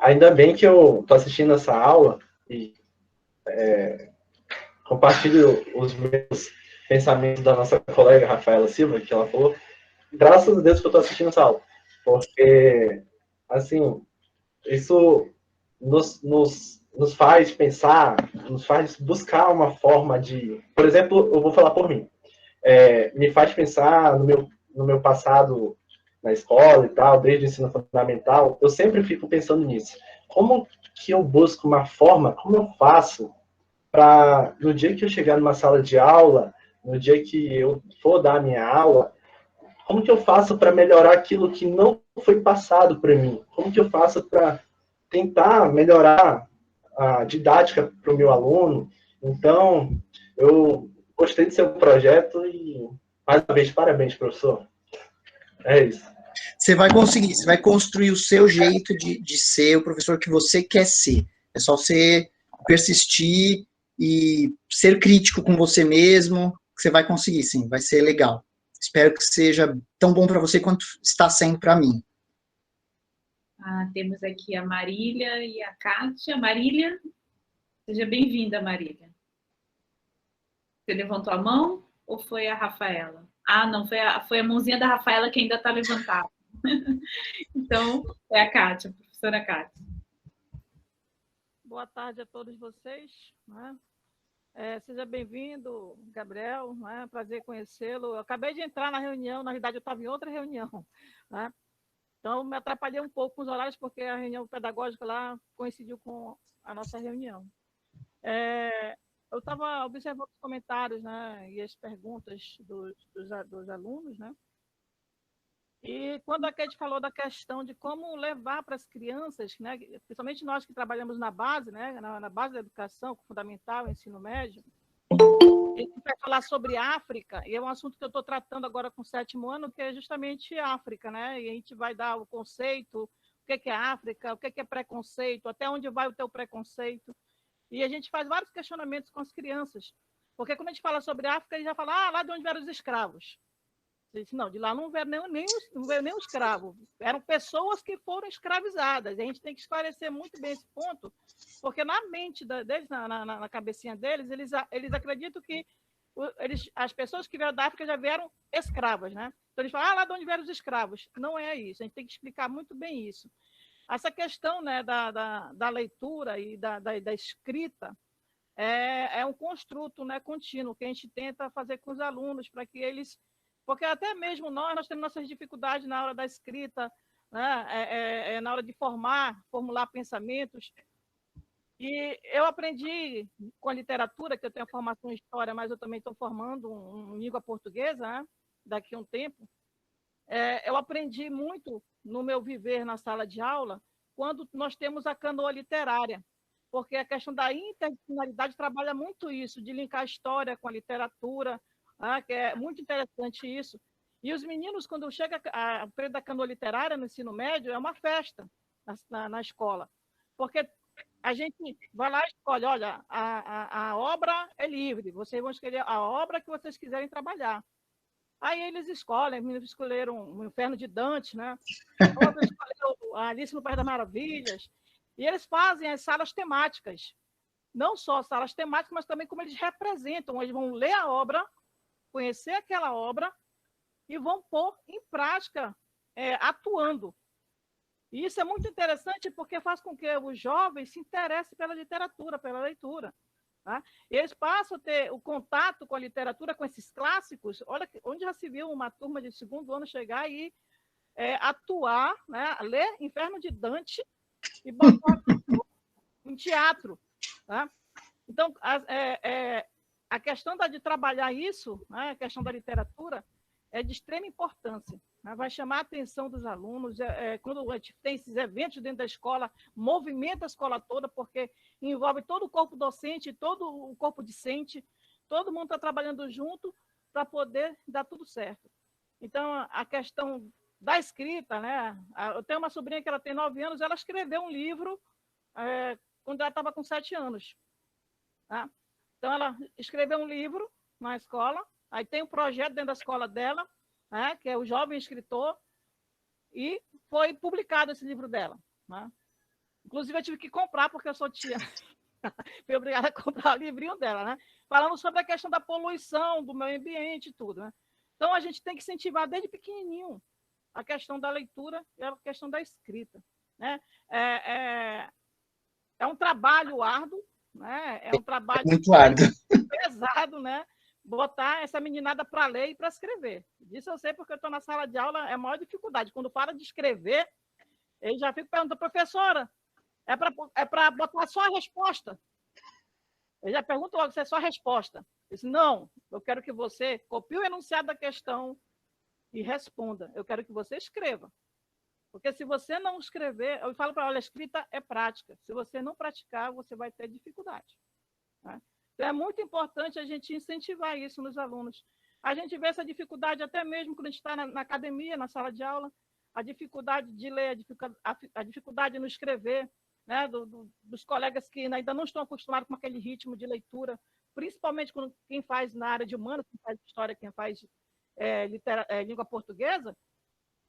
Speaker 7: ainda bem que eu estou assistindo essa aula e compartilho os meus pensamentos da nossa colega Rafaela Silva, que ela falou. Graças a Deus que eu estou assistindo essa aula, porque, assim, isso nos faz pensar, nos faz buscar uma forma de... Por exemplo, eu vou falar por mim. Me faz pensar no meu passado na escola e tal, desde o ensino fundamental. Eu sempre fico pensando nisso. Como que eu busco uma forma, como eu faço para, no dia que eu chegar numa sala de aula, no dia que eu for dar a minha aula, como que eu faço para melhorar aquilo que não foi passado para mim? Como que eu faço para tentar melhorar a didática para o meu aluno? Então, eu gostei do seu projeto e, mais uma vez, parabéns, professor. É isso.
Speaker 1: Você vai conseguir, você vai construir o seu jeito de ser o professor que você quer ser. É só você persistir e ser crítico com você mesmo, que você vai conseguir, sim, vai ser legal. Espero que seja tão bom para você quanto está sendo para mim.
Speaker 2: Temos aqui a Marília e a Kátia. Marília, seja bem-vinda, Marília. Você levantou a mão ou foi a Rafaela? Não, foi a mãozinha da Rafaela que ainda está levantada. Então, é a Kátia, a professora Kátia.
Speaker 8: Boa tarde a todos vocês. Né? Seja bem-vindo, Gabriel. Né? Prazer conhecê-lo. Eu acabei de entrar na reunião, na verdade eu estava em outra reunião. Né? Então, me atrapalhei um pouco com os horários, porque a reunião pedagógica lá coincidiu com a nossa reunião. Eu estava observando os comentários, né, e as perguntas dos alunos, né? E quando a Kate falou da questão de como levar para as crianças, né, principalmente nós que trabalhamos na base, né, na base da educação fundamental, ensino médio, a gente vai falar sobre África, e é um assunto que eu estou tratando agora com o 7º ano, que é justamente África, né? E a gente vai dar o conceito, o que é África, o que é preconceito, até onde vai o teu preconceito. E a gente faz vários questionamentos com as crianças, porque quando a gente fala sobre África, a gente já fala, lá de onde vieram os escravos. Não, de lá não veio nem os escravos, eram pessoas que foram escravizadas. A gente tem que esclarecer muito bem esse ponto, porque na mente deles, na cabecinha deles, eles acreditam que as pessoas que vieram da África já vieram escravas, né? Então eles falam, lá de onde vieram os escravos. Não é isso, a gente tem que explicar muito bem isso. Essa questão, né, da leitura e da escrita é um construto, né, contínuo que a gente tenta fazer com os alunos para que eles... Porque até mesmo nós temos nossas dificuldades na hora da escrita, né? Na hora de formular pensamentos. E eu aprendi com a literatura, que eu tenho formação em história, mas eu também estou formando em língua portuguesa, né? Daqui a um tempo. Eu aprendi muito no meu viver na sala de aula, quando nós temos a canoa literária, porque a questão da interdisciplinaridade trabalha muito isso, de linkar a história com a literatura, que é muito interessante isso. E os meninos, quando chega a período da canoa literária no ensino médio, é uma festa na escola, porque a gente vai lá e escolhe, olha, a obra é livre, vocês vão escolher a obra que vocês quiserem trabalhar. Aí eles escolhem, os meninos escolheram o Inferno de Dante, né? Outros escolheram Alice no País das Maravilhas, e eles fazem as salas temáticas, não só salas temáticas, mas também como eles representam, eles vão ler a obra, conhecer aquela obra e vão pôr em prática, atuando. E isso é muito interessante porque faz com que os jovens se interessem pela literatura, pela leitura. Tá? Eles passam a ter o contato com a literatura, com esses clássicos. Olha, onde já se viu uma turma de 2º ano chegar e atuar, né? Ler Inferno de Dante e botar em teatro. Tá? Então, a questão de trabalhar isso, né, a questão da literatura, é de extrema importância. Né? Vai chamar a atenção dos alunos. Quando a gente tem esses eventos dentro da escola, movimenta a escola toda, porque envolve todo o corpo docente, todo o corpo discente, todo mundo está trabalhando junto para poder dar tudo certo. Então, a questão da escrita, né? Eu tenho uma sobrinha que ela tem 9 anos, ela escreveu um livro quando ela estava com 7 anos. Tá? Então, ela escreveu um livro na escola, aí tem um projeto dentro da escola dela, né, que é o Jovem Escritor, e foi publicado esse livro dela. Né? Inclusive, eu tive que comprar, porque eu sou tia. Fui obrigada a comprar o livrinho dela, né? Falando sobre a questão da poluição, do meio ambiente e tudo. Né? Então, a gente tem que incentivar desde pequenininho a questão da leitura e a questão da escrita. Né? É um trabalho árduo, né? É um trabalho
Speaker 1: muito árduo,
Speaker 8: pesado, né? Botar essa meninada para ler e para escrever. Disso eu sei porque eu estou na sala de aula, é a maior dificuldade. Quando para de escrever, eu já fico perguntando, professora, é para botar só a resposta? Eu já pergunto logo se é só a resposta. Eu disse, não, eu quero que você copie o enunciado da questão e responda. Eu quero que você escreva. Porque se você não escrever, eu falo para ela, a escrita é prática. Se você não praticar, você vai ter dificuldade. Né? Então, é muito importante a gente incentivar isso nos alunos. A gente vê essa dificuldade até mesmo quando a gente está na academia, na sala de aula. a dificuldade de ler, a dificuldade no escrever, né, dos colegas que ainda não estão acostumados com aquele ritmo de leitura, principalmente quem faz na área de humanos, quem faz história, quem faz língua portuguesa,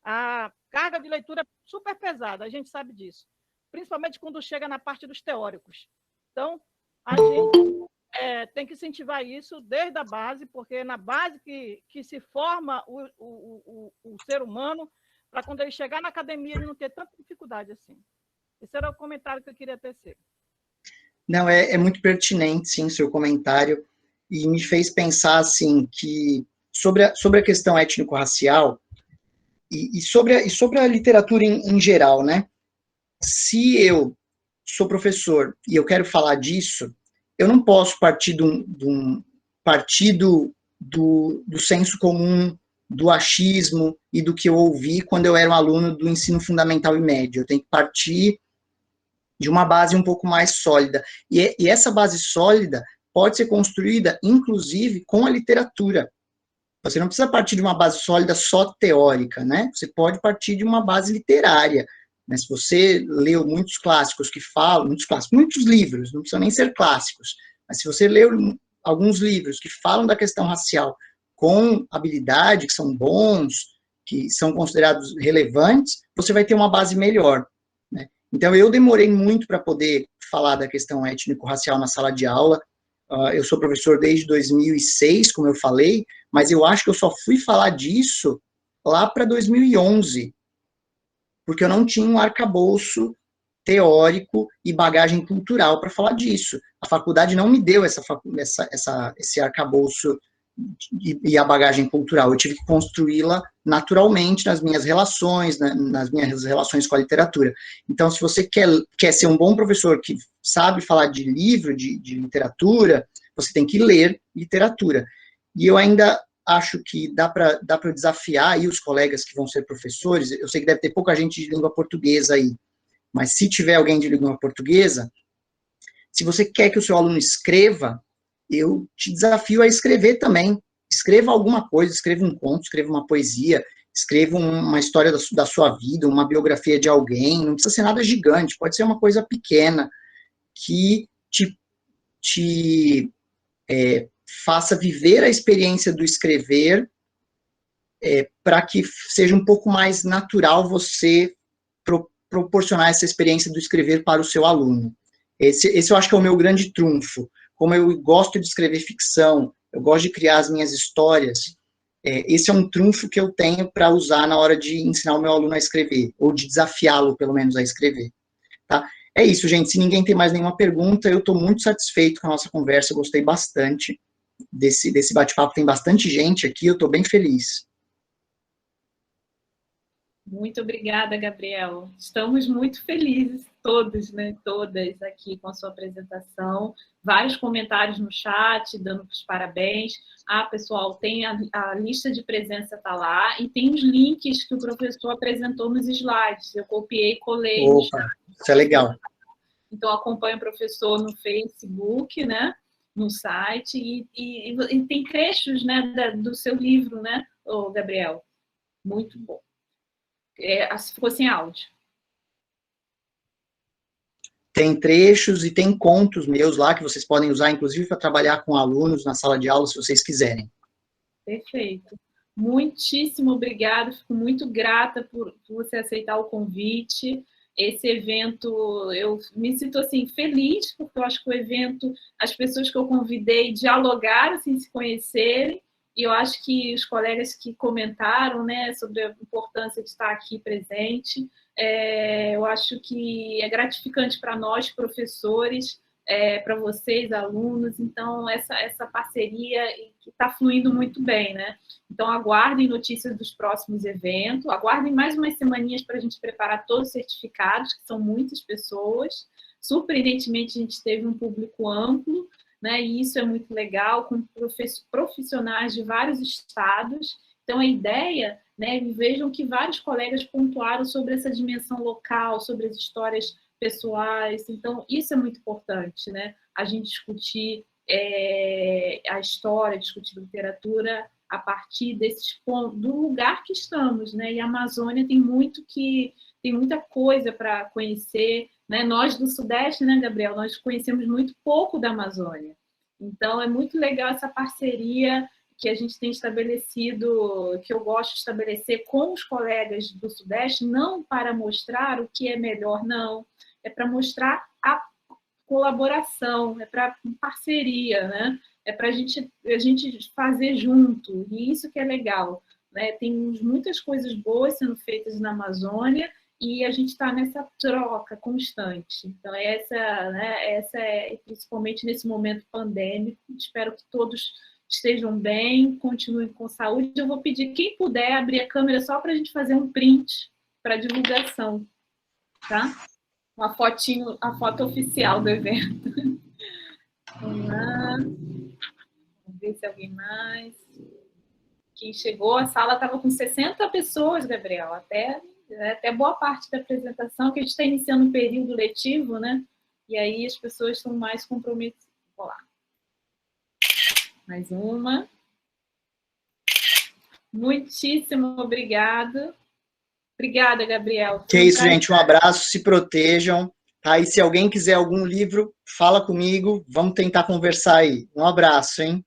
Speaker 8: a carga de leitura é super pesada, a gente sabe disso, principalmente quando chega na parte dos teóricos. Então, a gente tem que incentivar isso desde a base, porque é na base que se forma o ser humano, para quando ele chegar na academia ele não ter tanta dificuldade assim. Esse era o comentário que eu queria tecer.
Speaker 1: Não, é muito pertinente, sim, seu comentário, e me fez pensar, assim, que sobre a questão étnico-racial e sobre a literatura em geral, né? Se eu sou professor e eu quero falar disso, eu não posso partir de um partido do senso comum, do achismo e do que eu ouvi quando eu era um aluno do ensino fundamental e médio. Eu tenho que partir de uma base um pouco mais sólida. E essa base sólida pode ser construída, inclusive, com a literatura. Você não precisa partir de uma base sólida só teórica, né? Você pode partir de uma base literária. Né? Se você leu muitos clássicos que falam, muitos livros, não precisam nem ser clássicos, mas se você leu alguns livros que falam da questão racial com habilidade, que são bons, que são considerados relevantes, você vai ter uma base melhor. Né? Então, eu demorei muito para poder falar da questão étnico-racial na sala de aula. Eu sou professor desde 2006, como eu falei, mas eu acho que eu só fui falar disso lá para 2011, porque eu não tinha um arcabouço teórico e bagagem cultural para falar disso. A faculdade não me deu esse arcabouço e a bagagem cultural. Eu tive que construí-la naturalmente nas minhas relações, nas minhas relações com a literatura. Então, se você quer ser um bom professor que sabe falar de livro, de literatura, você tem que ler literatura. E eu ainda acho que dá para desafiar aí os colegas que vão ser professores. Eu sei que deve ter pouca gente de língua portuguesa aí, mas se tiver alguém de língua portuguesa, se você quer que o seu aluno escreva, eu te desafio a escrever também. Escreva alguma coisa, escreva um conto, escreva uma poesia, escreva uma história da sua vida, uma biografia de alguém, não precisa ser nada gigante, pode ser uma coisa pequena, que te faça viver a experiência do escrever, para que seja um pouco mais natural você proporcionar essa experiência do escrever para o seu aluno. Esse eu acho que é o meu grande trunfo. Como eu gosto de escrever ficção, eu gosto de criar as minhas histórias, esse é um trunfo que eu tenho para usar na hora de ensinar o meu aluno a escrever, ou de desafiá-lo, pelo menos, a escrever. Tá? É isso, gente. Se ninguém tem mais nenhuma pergunta, eu estou muito satisfeito com a nossa conversa, eu gostei bastante desse bate-papo, tem bastante gente aqui, eu estou bem feliz.
Speaker 2: Muito obrigada, Gabriel. Estamos muito felizes, todos, né, todas aqui com a sua apresentação. Vários comentários no chat, dando os parabéns. Pessoal, tem a lista de presença, está lá, e tem os links que o professor apresentou nos slides. Eu copiei e colei.
Speaker 1: Opa, isso é legal.
Speaker 2: Então, acompanhe o professor no Facebook, né, no site, e tem trechos, né, do seu livro, né, Gabriel? Muito bom. Se fosse em áudio.
Speaker 1: Tem trechos e tem contos meus lá que vocês podem usar, inclusive, para trabalhar com alunos na sala de aula, se vocês quiserem.
Speaker 2: Perfeito. Muitíssimo obrigada, fico muito grata por você aceitar o convite. Esse evento, eu me sinto assim, feliz, porque eu acho que o evento, as pessoas que eu convidei dialogaram, assim, se conhecerem, e eu acho que os colegas que comentaram, né, sobre a importância de estar aqui presente, eu acho que é gratificante para nós, professores, para vocês, alunos, então essa parceria que está fluindo muito bem, né? Então, aguardem notícias dos próximos eventos, aguardem mais umas semaninhas para a gente preparar todos os certificados, que são muitas pessoas. Surpreendentemente, a gente teve um público amplo, né? E isso é muito legal, com profissionais de vários estados. Então, a ideia, né, vejam que vários colegas pontuaram sobre essa dimensão local, sobre as histórias pessoais. Então, isso é muito importante, né? A gente discutir a história, discutir literatura a partir desses pontos, do lugar que estamos, né? E a Amazônia tem muita coisa para conhecer, né? Nós do Sudeste, né, Gabriel, nós conhecemos muito pouco da Amazônia. Então, é muito legal essa parceria que a gente tem estabelecido, que eu gosto de estabelecer com os colegas do Sudeste, não para mostrar o que é melhor, não. É para mostrar a colaboração, é para parceria, né? É para a gente fazer junto, e isso que é legal, né? Tem muitas coisas boas sendo feitas na Amazônia e a gente está nessa troca constante. Então, essa é, principalmente nesse momento pandêmico, espero que todos estejam bem, continuem com saúde. Eu vou pedir, quem puder, abrir a câmera só para a gente fazer um print para divulgação, tá? Uma fotinho, a foto oficial do evento. Vamos lá. Vamos ver se alguém mais. Quem chegou, a sala estava com 60 pessoas, Gabriel, até boa parte da apresentação, que a gente está iniciando um período letivo, né? E aí as pessoas estão mais comprometidas. Vamos lá. Mais uma. Muitíssimo obrigada. Obrigada, Gabriel.
Speaker 1: Que é isso, gente. Um abraço, se protejam. Tá? E se alguém quiser algum livro, fala comigo. Vamos tentar conversar aí. Um abraço, hein?